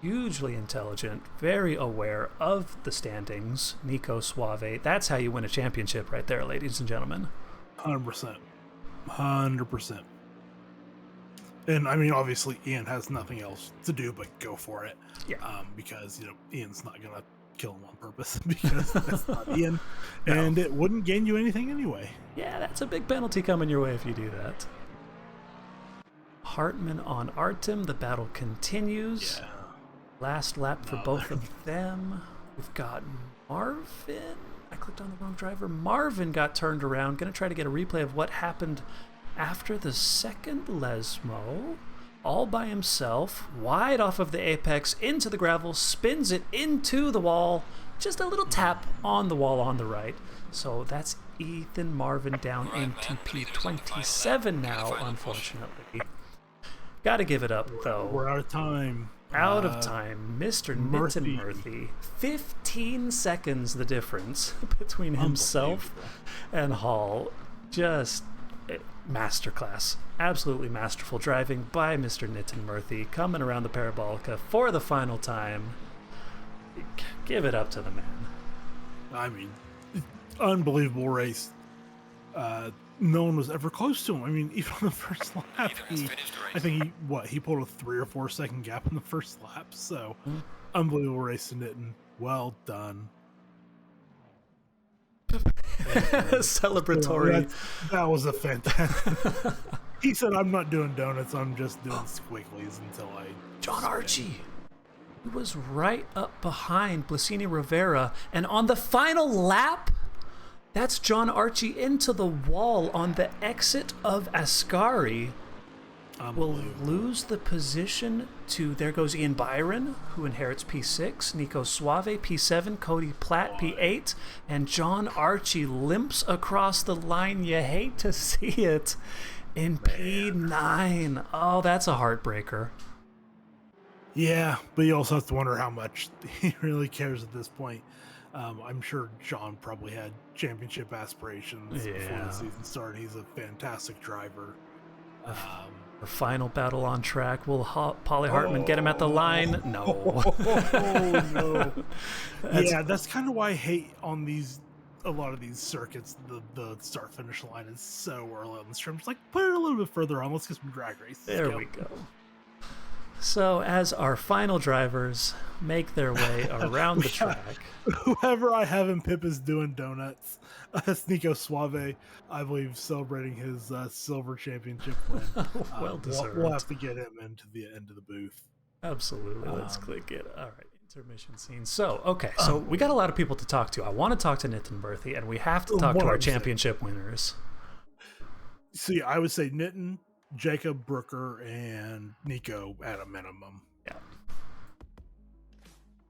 Hugely intelligent, very aware of the standings. Nico Suave. That's how you win a championship right there, ladies and gentlemen. 100%. 100%. And I mean, obviously, Ian has nothing else to do but go for it. Yeah. Because, Ian's not going to kill him on purpose because that's not Ian. And it wouldn't gain you anything anyway. Yeah, that's a big penalty coming your way if you do that. Hartman on Artem. The battle continues. Yeah. Last lap for both of them. We've got Marvin. I clicked on the wrong driver. Marvin got turned around. Going to try to get a replay of what happened after the second Lesmo. All by himself. Wide off of the apex. Into the gravel. Spins it into the wall. Just a little tap on the wall on the right. So that's Ethan Marvin down into P27 now, unfortunately. Got to give it up, though. We're out of time. Out of time, Mr. Nitin Murthy. Murthy. 15 seconds the difference between himself and Hall. Just masterclass. Absolutely masterful driving by Mr. Nitin Murthy, coming around the Parabolica for the final time. Give it up to the man. I mean, unbelievable race. No one was ever close to him. I mean, even on the first lap, Ethan has finished the race. I think he pulled a 3 or 4 second gap in the first lap. So, unbelievable race to Nitin. Well done. Celebratory. That was a fantastic. He said, "I'm not doing donuts. I'm just doing squigglies until I." John Archie. He was right up behind Blasini Rivera, and on the final lap, that's John Archie into the wall on the exit of Ascari. Will lose the position to, there goes Ian Byron, who inherits P6, Nico Suave P7, Cody Platt P8, and John Archie limps across the line. You hate to see it in P9. Oh, that's a heartbreaker. Yeah, but you also have to wonder how much he really cares at this point. I'm sure John probably had championship aspirations before Yeah. the season started. He's a fantastic driver. The final battle on track. Will Polly Hartman get him at the line? No. Oh no! Yeah, that's kind of why I hate on a lot of these circuits. The start finish line is so early on the stretch. It's like, put it a little bit further on. Let's get some drag races. There we go. So as our final drivers make their way around the track, Whoever I have in pip is doing donuts. That's Nico Suave, I believe, celebrating his silver championship win. well deserved. We'll have to get him into the end of the booth. Absolutely. Let's click it. All right. Intermission scene. So, okay. So we got a lot of people to talk to. I want to talk to Nitin Berthy, and we have to talk to our 100%. championship winners. See, I would say Nitin, Jacob, Brooker, and Nico at a minimum. Yeah.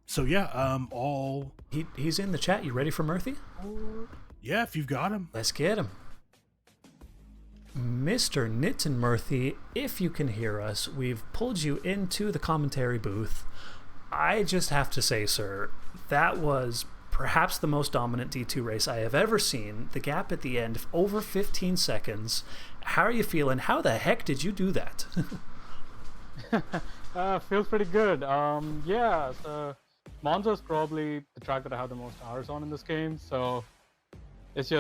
So yeah, all He's in the chat. You ready for Murthy? yeah, if you've got him. Let's get him. Mr. Nitin Murthy, if you can hear us, we've pulled you into the commentary booth. I just have to say, sir, that was perhaps the most dominant D2 race I have ever seen. The gap at the end, over 15 seconds. How are you feeling? How the heck did you do that? Feels pretty good. Yeah, so Monza is probably the track that I have the most hours on in this game, so it's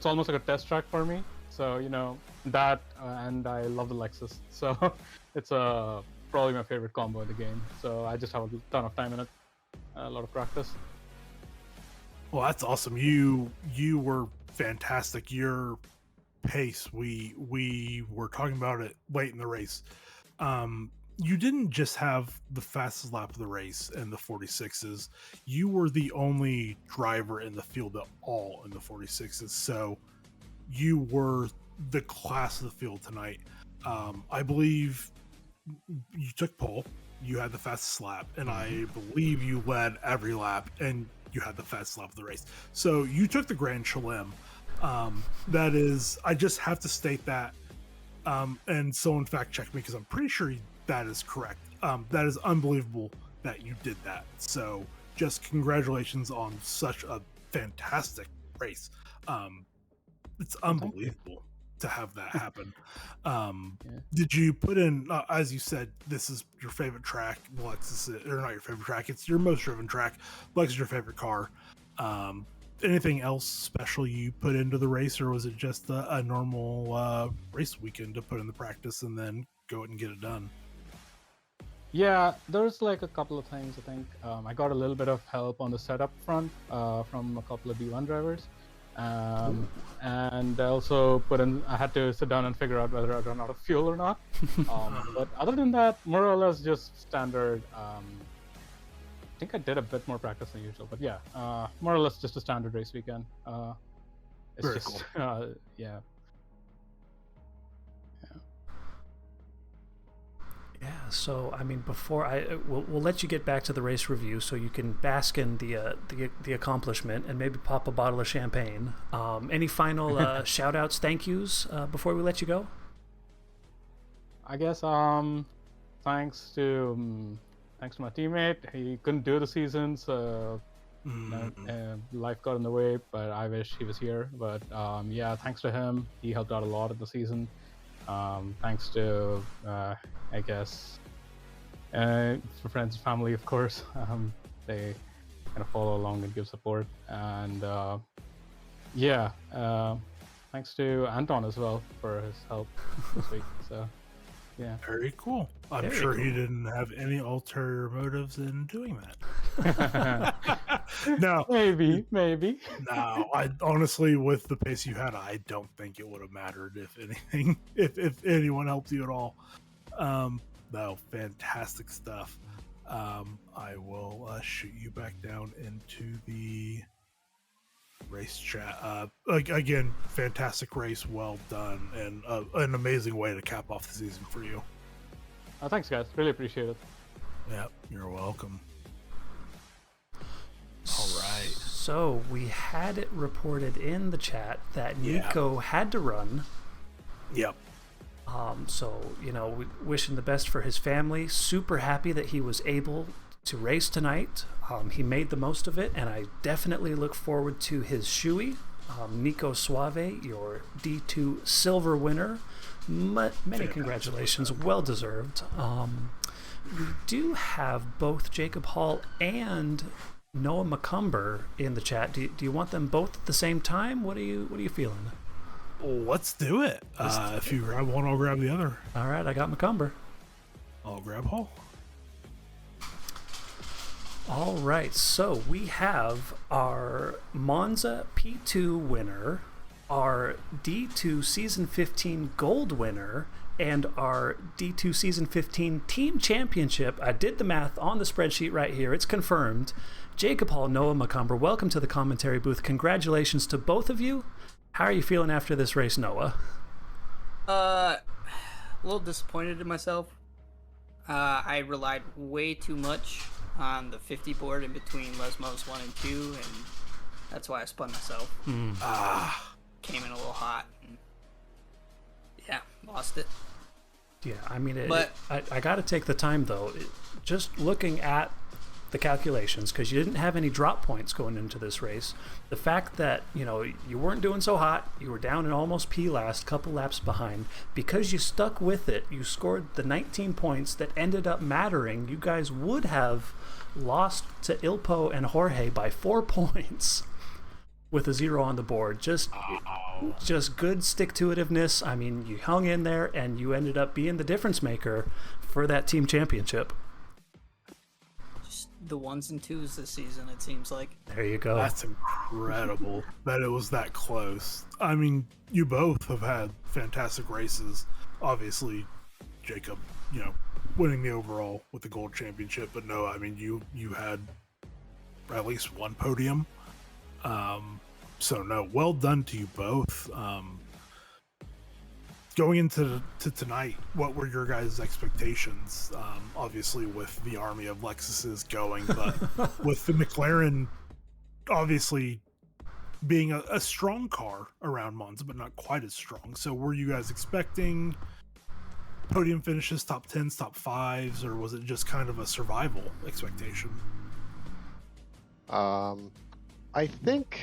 almost like a test track for me. So, that, and I love the Lexus, so it's probably my favorite combo in the game. So I just have a ton of time in it, a lot of practice. Well, that's awesome. You were fantastic. Your pace, we were talking about it late in the race. You didn't just have the fastest lap of the race in the 46s. You were the only driver in the field at all in the 46s. So you were the class of the field tonight. I believe you took pole. You had the fastest lap, and I believe you led every lap, and you had the fastest lap of the race. So you took the Grand Chelem. That is, I just have to state that, and someone fact check me because I'm pretty sure that is correct. That is unbelievable that you did that. So just congratulations on such a fantastic race. It's unbelievable to have that happen. Did you put in, as you said, this is your favorite track, Lexus, or not your favorite track, it's your most driven track, Lexus is your favorite car. Anything else special you put into the race, or was it just a normal race weekend to put in the practice and then go and get it done? Yeah, there's like a couple of things, I think. I got a little bit of help on the setup front from a couple of D1 drivers. And I also I had to sit down and figure out whether I'd run out of fuel or not. But other than that, more or less just standard. I think I did a bit more practice than usual, but yeah, more or less just a standard race weekend. It's Very just, yeah. Yeah, so I mean, before we'll let you get back to the race review, so you can bask in the accomplishment and maybe pop a bottle of champagne. Any final shout outs, thank yous before we let you go? I guess thanks to my teammate. He couldn't do the season, so life got in the way. But I wish he was here. But yeah, thanks to him, he helped out a lot in the season. Thanks to I guess for friends and family, of course. They kind of follow along and give support. And yeah, thanks to Anton as well for his help this week. So yeah, Very cool. I'm Very sure he cool. didn't have any ulterior motives in doing that. No, maybe. no. I honestly, with the pace you had, I don't think it would have mattered if anything, if anyone helped you at all. No, fantastic stuff. I will shoot you back down into the race chat. Again, fantastic race, well done, and an amazing way to cap off the season for you. Thanks, guys. Really appreciate it. Yep, you're welcome. All right. So we had it reported in the chat that Yeah. Nico had to run. Yep. So, we wish him the best for his family. Super happy that he was able to race tonight. He made the most of it, and I definitely look forward to his shoey. Nico Suave, your D2 silver winner. Many congratulations, well deserved. We do have both Jacob Hall and Noah McCumber in the chat. Do you want them both at the same time? What are you feeling? Let's do it. If you grab one, I'll grab the other. All right, I got McCumber. I'll grab Hall. All right, so we have our Monza P2 winner, our D2 Season 15 Gold winner, and our D2 Season 15 Team Championship. I did the math on the spreadsheet right here. It's confirmed. Jacob Hall, Noah McCumber, welcome to the commentary booth. Congratulations to both of you. How are you feeling after this race, Noah? A little disappointed in myself. I relied way too much on the 50 board in between Lesmos 1 and 2, and that's why I spun myself. Came in a little hot. And yeah, lost it. Yeah, I mean, But- I got to take the time, though. Just looking at the calculations, because you didn't have any drop points going into this race, the fact that, you weren't doing so hot, you were down in almost P last, couple laps behind, because you stuck with it, you scored the 19 points that ended up mattering. You guys would have lost to Ilpo and Jorge by 4 points with a 0 on the board. Just good stick-to-itiveness. I mean, you hung in there, and you ended up being the difference maker for that team championship. Just the 1s and 2s this season, it seems like. There you go. That's incredible that it was that close. I mean, you both have had fantastic races. Obviously, Jacob, winning the overall with the gold championship, but no, I mean, you had at least one podium. So no, well done to you both. Going into tonight, what were your guys' expectations? Obviously, with the army of Lexuses going, but with the McLaren obviously being a strong car around Monza, but not quite as strong. So were you guys expecting podium finishes, top 10s, top 5s, or was it just kind of a survival expectation? I think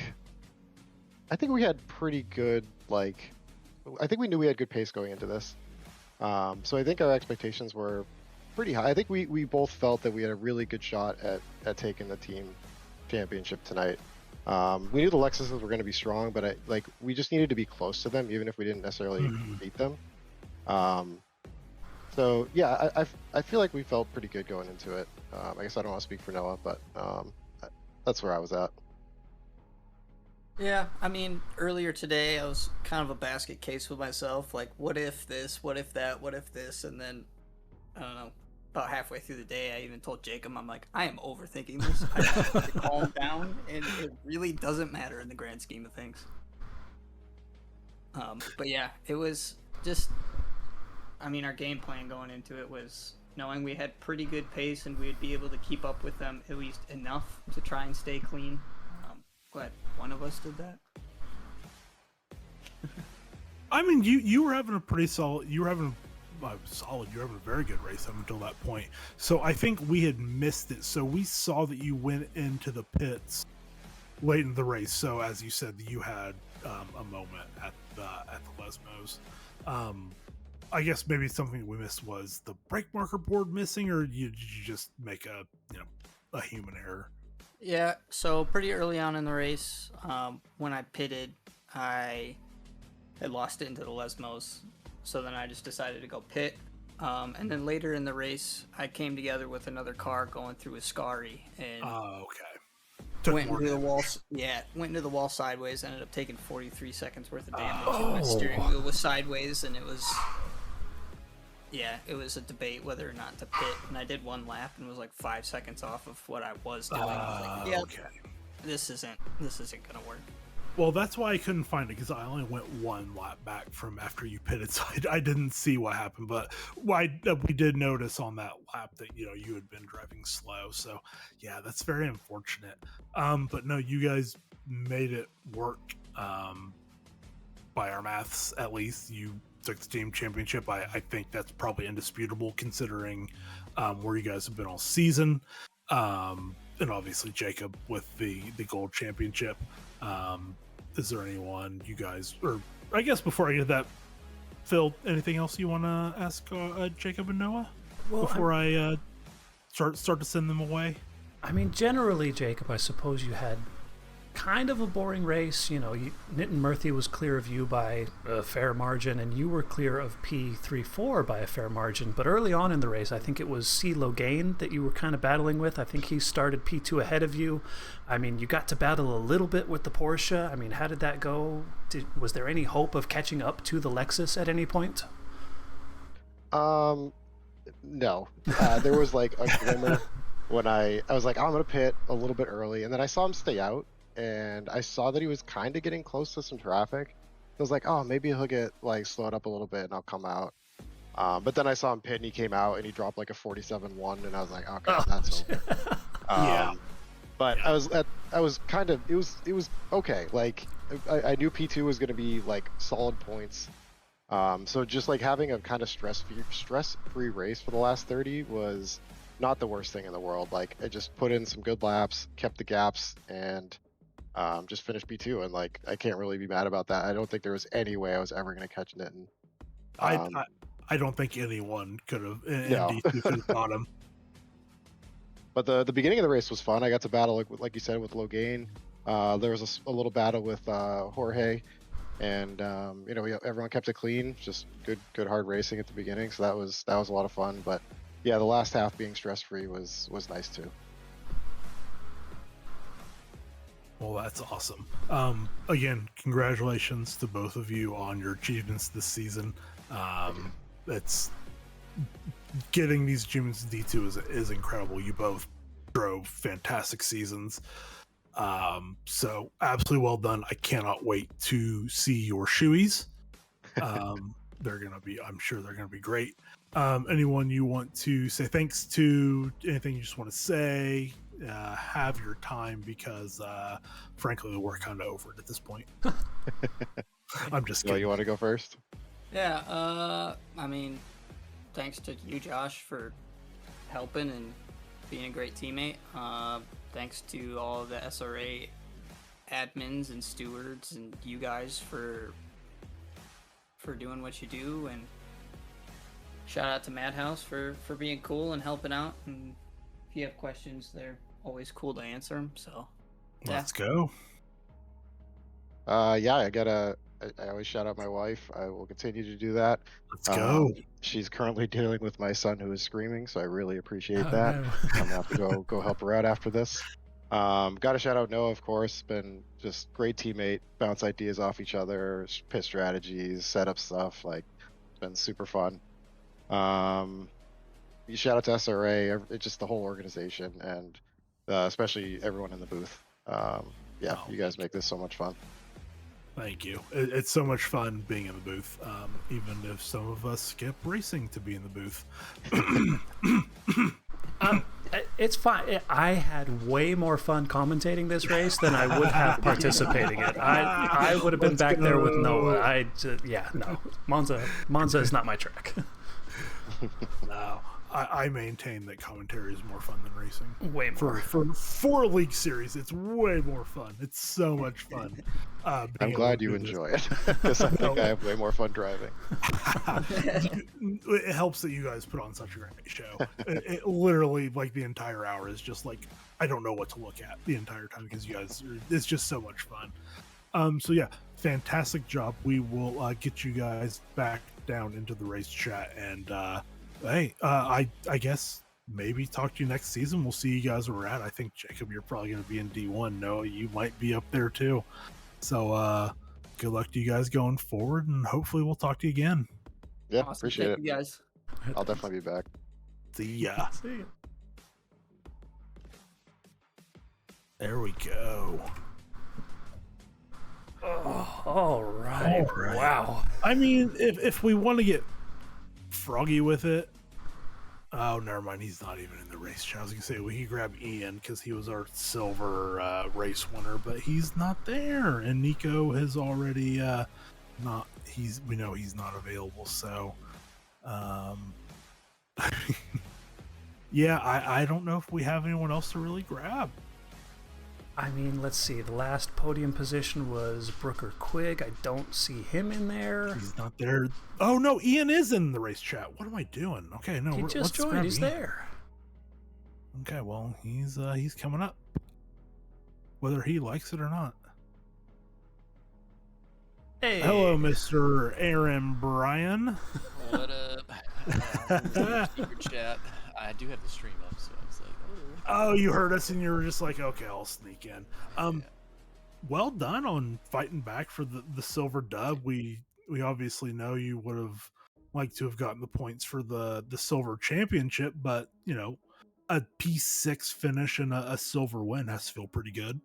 we had pretty good, I think we knew we had good pace going into this. So I think our expectations were pretty high. I think we both felt that we had a really good shot at taking the team championship tonight. We knew the Lexuses were going to be strong, but we just needed to be close to them, even if we didn't necessarily beat them. So yeah, I feel like we felt pretty good going into it. I guess I don't want to speak for Noah, but that's where I was at. Yeah, I mean, earlier today I was kind of a basket case with myself, like, what if this, what if that, what if this, and then, I don't know, about halfway through the day I even told Jacob, I'm like, I am overthinking this, I have to calm down, and it really doesn't matter in the grand scheme of things. But yeah, it was just, I mean, our game plan going into it was knowing we had pretty good pace and we'd be able to keep up with them at least enough to try and stay clean. Glad one of us did that. I mean, you were having a pretty solid. You were having a very good race up until that point. So I think we had missed it. So we saw that you went into the pits late in the race. So as you said, you had a moment at the Lesmos. I guess maybe something we missed was the brake marker board missing, or did you just make a human error? Yeah, so pretty early on in the race, when I pitted, I had lost it into the Lesmos, so then I just decided to go pit. And then later in the race, I came together with another car going through a Scari, and went into the wall. Yeah, went into the wall sideways. Ended up taking 43 seconds worth of damage. My steering wheel was sideways, and it was a debate whether or not to pit. And I did one lap and was like 5 seconds off of what I was doing. I was like, this isn't gonna work. Well, that's why I couldn't find it, because I only went one lap back from after you pitted, so I didn't see what happened. But we did notice on that lap that you had been driving slow. So yeah, that's very unfortunate. But no, you guys made it work. By our maths, at least you took the team championship. I think that's probably indisputable considering where you guys have been all season. And obviously Jacob with the gold championship. Is there anyone you guys, or I guess before I get that, Phil, anything else you want to ask Jacob and Noah before I start to send them away? I mean, generally, Jacob, I suppose you had kind of a boring race. You know, Nitin Murthy was clear of you by a fair margin, and you were clear of P34 by a fair margin. But early on in the race, I think it was C. Logain that you were kind of battling with. I think he started P2 ahead of you. I mean, you got to battle a little bit with the Porsche. I mean, how did that go? Was there any hope of catching up to the Lexus at any point? No. There was like a glimmer when I was like, oh, I'm going to pit a little bit early. And then I saw him stay out. And I saw that he was kind of getting close to some traffic. I was like, oh, maybe he'll get like slowed up a little bit and I'll come out. But then I saw him pit and he came out and he dropped like a 47.1 and I was like, okay, that's over. But yeah. I was kind of, it was okay. Like I knew P2 was going to be like solid points. So just like having a kind of stress-free race for the last 30 was not the worst thing in the world. Like I just put in some good laps, kept the gaps, and just finished P2, and like I can't really be mad about that. I don't think there was any way I was ever going to catch Nitin. I don't think anyone could have. No. could have caught him. But the beginning of the race was fun. I got to battle like you said with Logain. There was a little battle with Jorge, and everyone kept it clean. Just good hard racing at the beginning. So that was a lot of fun. But yeah, the last half being stress free was nice too. Well, that's awesome. Again, congratulations to both of you on your achievements this season. It's getting these achievements in D2 is incredible. You both drove fantastic seasons. So absolutely well done. I cannot wait to see your shoeies. I'm sure they're gonna be great. Anyone you want to say thanks to, anything you just want to say, have your time, because frankly we're kind of over it at this point. I'm just kidding. You want to go first? Yeah, I mean, thanks to you, Josh, for helping and being a great teammate. Thanks to all the SRA admins and stewards and you guys for doing what you do, and shout out to Madhouse for being cool and helping out. And if you have questions, they're always cool to answer them. So yeah. Let's go. I always shout out my wife. I will continue to do that. Let's go. She's currently dealing with my son who is screaming, so I really appreciate that. No. I'm gonna have to go help her out after this. Got to shout out Noah, of course. Been just great teammate. Bounce ideas off each other, pit strategies, setup stuff. Like, it's been super fun. You shout out to SRA, just the whole organization, and especially everyone in the booth. You guys make this so much fun. Thank you. It's so much fun being in the booth, even if some of us skip racing to be in the booth. It's fine. I had way more fun commentating this race than I would have participating in it. I would have been back there with Noah. No. Monza is not my track. No. I maintain that commentary is more fun than racing. Way more. For League Series, it's way more fun. It's so much fun. I'm glad you enjoy it, because I think I have way more fun driving. It helps that you guys put on such a great show. It literally, like, the entire hour is just like, I don't know what to look at the entire time, because you guys, it's just so much fun. So yeah, fantastic job. We will get you guys back down into the race chat, and hey, I guess maybe talk to you next season. We'll see you guys where we're at. I think, Jacob, you're probably going to be in D1. Noah, you might be up there too. So good luck to you guys going forward, and hopefully we'll talk to you again. Yeah, awesome. Appreciate Thank it. you guys. I'll definitely be back. See ya. See ya. There we go. Oh, all right. Wow. I mean, if we want to get froggy with it, oh, never mind. He's not even in the race chat. I was gonna say we could grab Ian because he was our silver race winner, but he's not there. And Nico has already we know he's not available. So, yeah, I don't know if we have anyone else to really grab. I mean, let's see. The last podium position was Brooker Quigg. I don't see him in there. He's not there. Oh no, Ian is in the race chat. What am I doing? Okay, no, He let's just joined. grab He's Ian. there. Okay, well, he's coming up, whether he likes it or not. Hey. Hello, Mr. Aaron Bryan. What up? Secret chat. I do have the stream up, so I was like, Oh, you heard us and you were just like, okay, I'll sneak in. Well done on fighting back for the silver dub. We obviously know you would have liked to have gotten the points for the silver championship, but you know, a P6 finish and a silver win has to feel pretty good.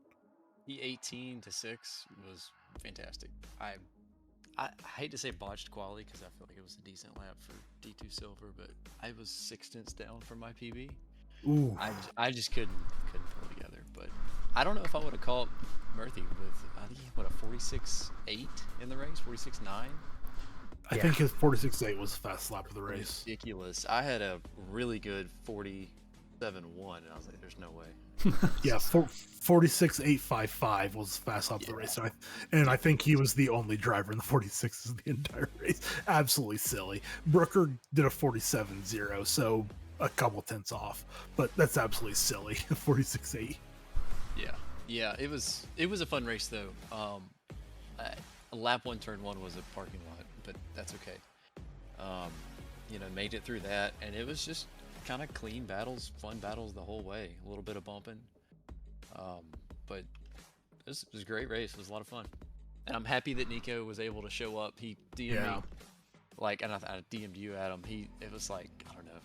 the 18 to 6 was fantastic. I hate to say botched quality because I feel like it was a decent lap for D2 silver, but I was 6 tenths down from my PB. Ooh. I just couldn't pull it together. But I don't know if I would have caught Murthy with, I think he put a 46.8 in the race, 46.9. I think his 46.8 was the fast lap of the race. Ridiculous. I had a really good 47.1, and I was like, there's no way. Yeah, 46.855 was the fast lap of the race. And I think he was the only driver in the 46s the entire race. Absolutely silly. Brooker did a 47.0, so a couple tenths off, but that's absolutely silly. 46.8. Yeah. It was a fun race though. Lap 1, turn 1 was a parking lot, but that's okay. Made it through that, and it was just kind of clean battles, fun battles the whole way. A little bit of bumping, but it was a great race. It was a lot of fun, and I'm happy that Nico was able to show up. He DM'd me, and I DM'd you, Adam. It was like, I don't know,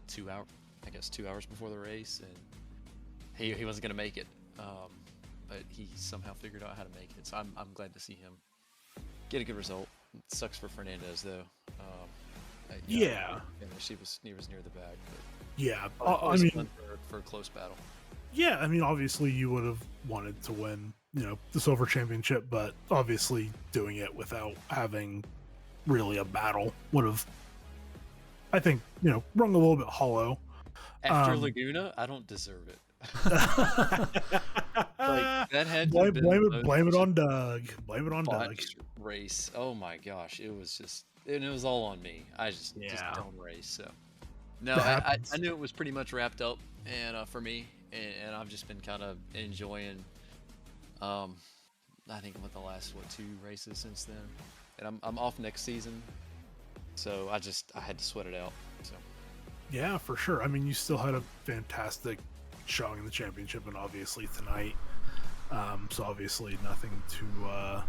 2 hours before the race, and he wasn't gonna make it, but he somehow figured out how to make it. So I'm glad to see him get a good result. It sucks for Fernandez though. Yeah. He was near the back. But Yeah, I mean, for a close battle. Yeah, I mean, obviously you would have wanted to win, the silver championship, but obviously doing it without having really a battle would have, I think, rung a little bit hollow. After Laguna, I don't deserve it. Like that had blame it on Doug. Blame it on Doug. Race. Oh my gosh, it was all on me. I just don't race. So no, I knew it was pretty much wrapped up, and for me, and I've just been kind of enjoying. I think with the last 2 races since then, and I'm off next season, so I had to sweat it out. So yeah, for sure. I mean, you still had a fantastic showing in the championship, and obviously tonight. So obviously nothing to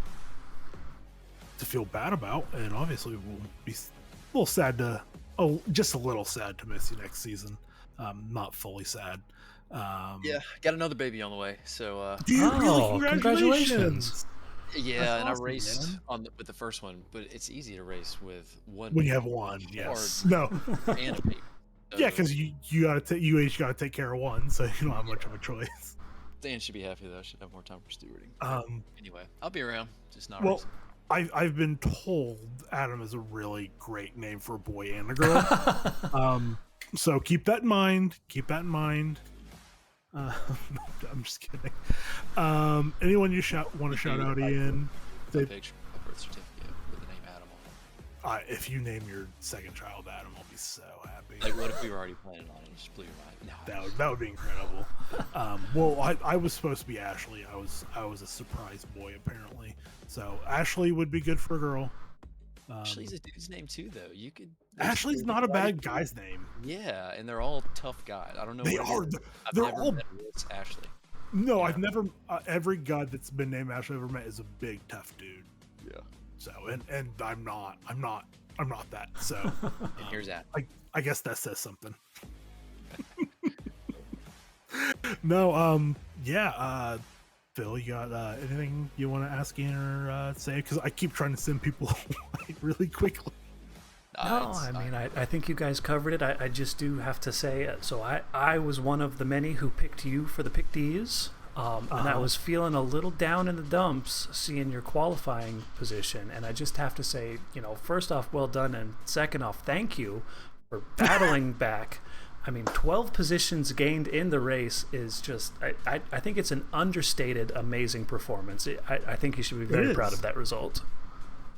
feel bad about, and obviously we'll be just a little sad to miss you next season. Not fully sad. Yeah, got another baby on the way. So congratulations. Yeah, That's and awesome, I raced man. with the first one, but it's easy to race with one. When you have one, yes. Hard No. and a baby. Yeah, because you each got to take care of one, so you don't have much of a choice. Dan should be happy though. I should have more time for stewarding. Anyway, I'll be around. Just not. Well, racing. I've been told Adam is a really great name for a boy and a girl. So keep that in mind. I'm just kidding. Anyone you want to shout out, Ian? A picture, a birth certificate with the name Adam on it. If you name your second child Adam, I'll be so happy. Like, what if we were already planning on it? It just blew your mind. No, that would be incredible. Well, I was supposed to be Ashley. I was a surprise boy apparently. So Ashley would be good for a girl. Ashley's a dude's name too, though. You could. Ashley's not a bad guy's name. Yeah, and they're all tough guys. I don't know. They are. They're all. Ashley. No, yeah. I've never. Every guy that's been named Ashley I've ever met is a big tough dude. Yeah. So and I'm not that. So. And here's that. I guess that says something. No. Yeah. Phil, you got anything you want to ask Ian or say? Because I keep trying to send people really quickly. No, I mean, I think you guys covered it. I just do have to say, so I was one of the many who picked you for the pick Ds. And I was feeling a little down in the dumps seeing your qualifying position. And I just have to say, first off, well done. And second off, thank you for battling back. I mean, 12 positions gained in the race is just, I think it's an understated, amazing performance. I think you should be very proud of that result.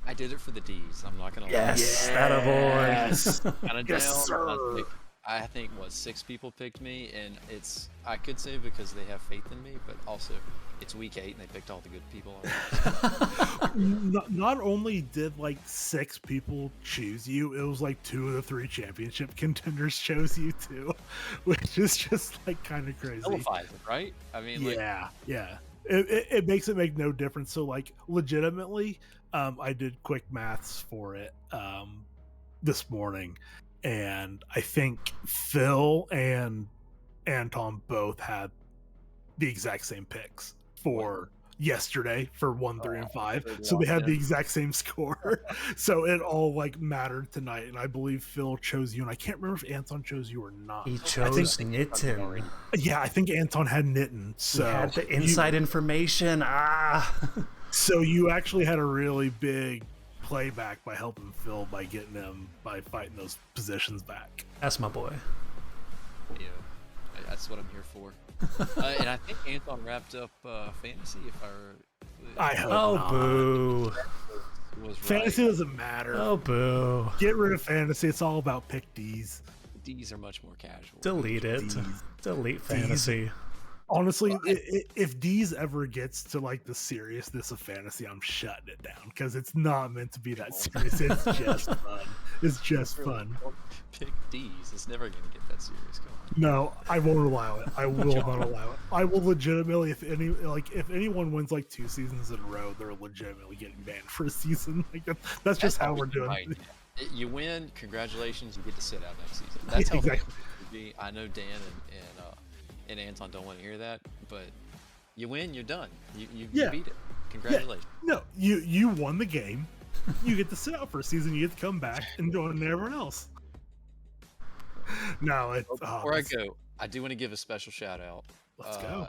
I did it for the D's. I'm not going to lie. Yes, that a boy. Yes, Kind of yes, sir. I think 6 people picked me, and I could say because they have faith in me, but also it's week 8 and they picked all the good people. Not only did 6 people choose you, it was 2 of the 3 championship contenders chose you too, which is just kind of crazy. Nullifies it, right? I mean, yeah. It makes it make no difference. So legitimately, I did quick maths for it this morning, and I think Phil and Anton both had the exact same picks for yesterday for 1, 3, and 5. So they had the exact same score. So it all mattered tonight, and I believe Phil chose you, and I can't remember if Anton chose you or not. He chose Nitin. Yeah, I think Anton had Nitin. So he had the inside information. So you actually had a really big playback by helping Phil by fighting those positions back. That's my boy. Yeah, that's what I'm here for. And I think Anton wrapped up fantasy. I hope not. Boo! Fantasy doesn't matter. Oh boo! Get rid of fantasy. It's all about pick D's. D's are much more casual. Delete it. D's. Delete fantasy. Honestly, if D's ever gets to the seriousness of fantasy, I'm shutting it down because it's not meant to be that serious. It's just fun. It's just fun. Pick D's. It's never going to get that serious going. No, I won't allow it. I will not allow it. I will legitimately, if anyone wins 2 seasons in a row, they're legitimately getting banned for a season. That's just how we're doing it. You win, congratulations. You get to sit out next season. That's how exactly. It should be. I know Dan and Anton don't want to hear that, but you win, you're done. You beat it. Congratulations. Yeah. No, you won the game. You get to sit out for a season. You get to come back and join everyone else. No, before I go, I do want to give a special shout out. Let's go.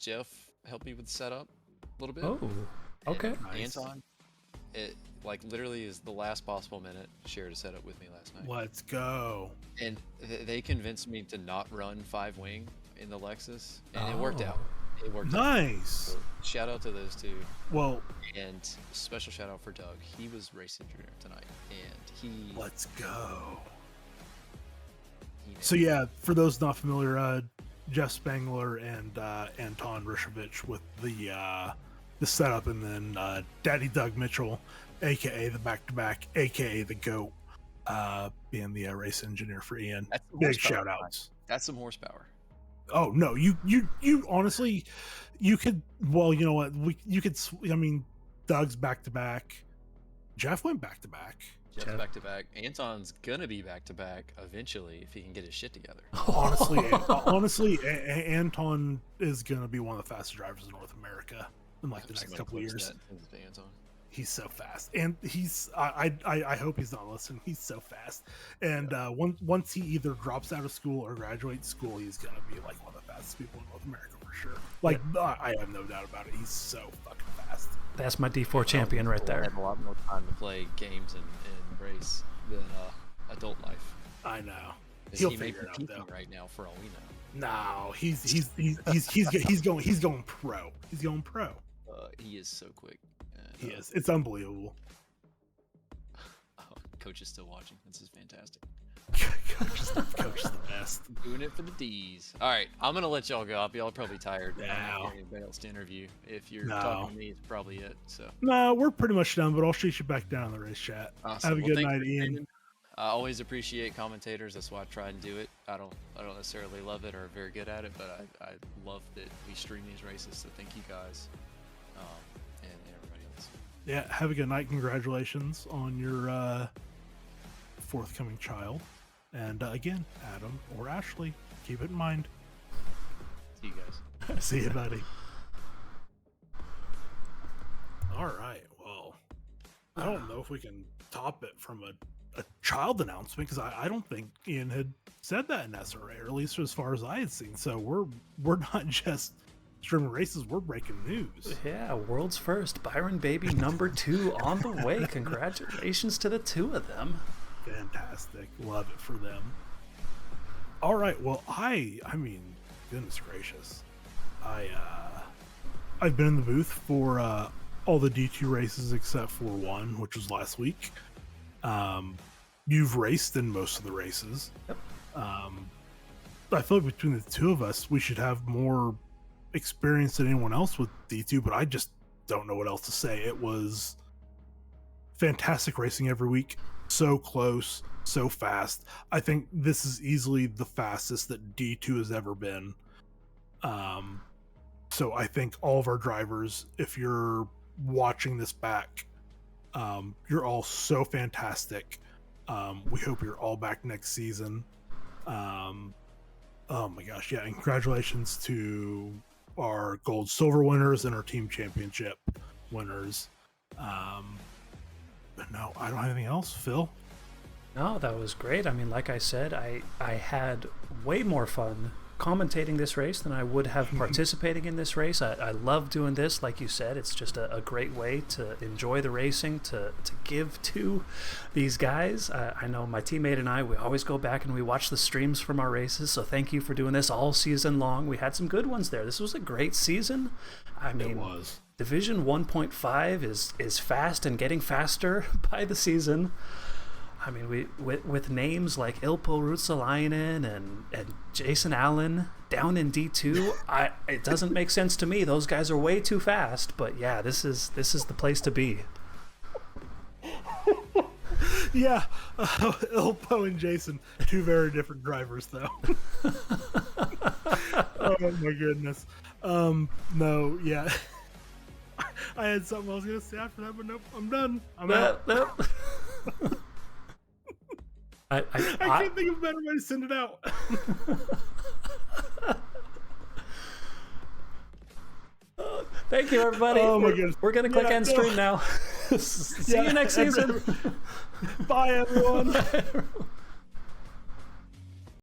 Jeff helped me with the setup a little bit. Oh, okay. Nice. Anton, it literally is the last possible minute shared a setup with me last night. Let's go. And they convinced me to not run 5 wing in the Lexus, and it worked out. It worked nice. out. So shout out to those 2. Well, and special shout out for Doug. He was racing junior tonight, and let's go. So yeah, for those not familiar, Jeff Spangler and Anton Rishovich with the setup, and then Daddy Doug Mitchell, aka the back-to-back, aka the GOAT, being the race engineer for Ian. Big shout outs. That's some horsepower. Oh no, you honestly, you could. Well, you know what? You could. I mean, Doug's back-to-back. Jeff went back-to-back. Jeff's back-to-back. Anton's gonna be back-to-back eventually if he can get his shit together. Honestly, Anton is gonna be one of the fastest drivers in North America in the next couple of years. He's so fast, and I hope he's not listening. He's so fast, and once he either drops out of school or graduates school, he's gonna be one of the fastest people in North America for sure. I have no doubt about it. He's so fucking fast. That's my D4 champion right there. I have a lot more time to play games and race than adult life. I know. He'll figure it out though. Right now, for all we know. No, he's going pro. He's going pro. He is so quick. He is. It's unbelievable. Oh, Coach is still watching. This is fantastic. Coach is the best. Doing it for the D's. All right, I'm gonna let y'all go. Y'all are probably tired. No. Anybody else to interview? If you're talking to me, it's probably it. So. No, we're pretty much done. But I'll shoot you back down in the race chat. Awesome. Have a good night, Ian. I always appreciate commentators. That's why I try and do it. I don't necessarily love it or very good at it, but I love that we stream these races. So thank you guys, and everybody else. Yeah, have a good night. Congratulations on your forthcoming child. And again, Adam or Ashley, keep it in mind. See you guys. See you, buddy. All right. Well, I don't know if we can top it from a child announcement, because I don't think Ian had said that in SRA, or at least as far as I had seen. So we're not just streaming races, we're breaking news. Yeah, world's first. Byron Baby #2 on the way. Congratulations to the two of them. Fantastic. Love it for them. All right. Well, I mean, goodness gracious. I've been in the booth for all the D2 races except for one, which was last week. You've raced in most of the races. Yep. I feel like between the two of us, we should have more experience than anyone else with D2, but I just don't know what else to say. It was fantastic racing every week. So close, so fast. I think this is easily the fastest that D2 has ever been. So I think all of our drivers, if you're watching this back, you're all so fantastic. We hope you're all back next season. Oh my gosh, yeah, and congratulations to our gold, silver winners and our team championship winners. But no, I don't have anything else. Phil? No, that was great. I mean, like I said, I had way more fun commentating this race than I would have participating in this race. I love doing this. Like you said, it's just a great way to enjoy the racing, to give to these guys. I know my teammate and I, we always go back and we watch the streams from our races, so thank you for doing this all season long. We had some good ones there. This was a great season. I mean, it was. Division 1.5 is fast and getting faster by the season. I mean, we with names like Ilpo Ruotsalainen and Jason Allen down in D2, it doesn't make sense to me. Those guys are way too fast. But yeah, this is the place to be. Yeah, Ilpo and Jason, two very different drivers, though. Oh my goodness. No, yeah. I had something I was gonna say after that, but nope, I'm done. I'm out. Nope. I can't think of a better way to send it out. Thank you, everybody. Oh my goodness. We're gonna click end stream now. See you next season. Bye, everyone.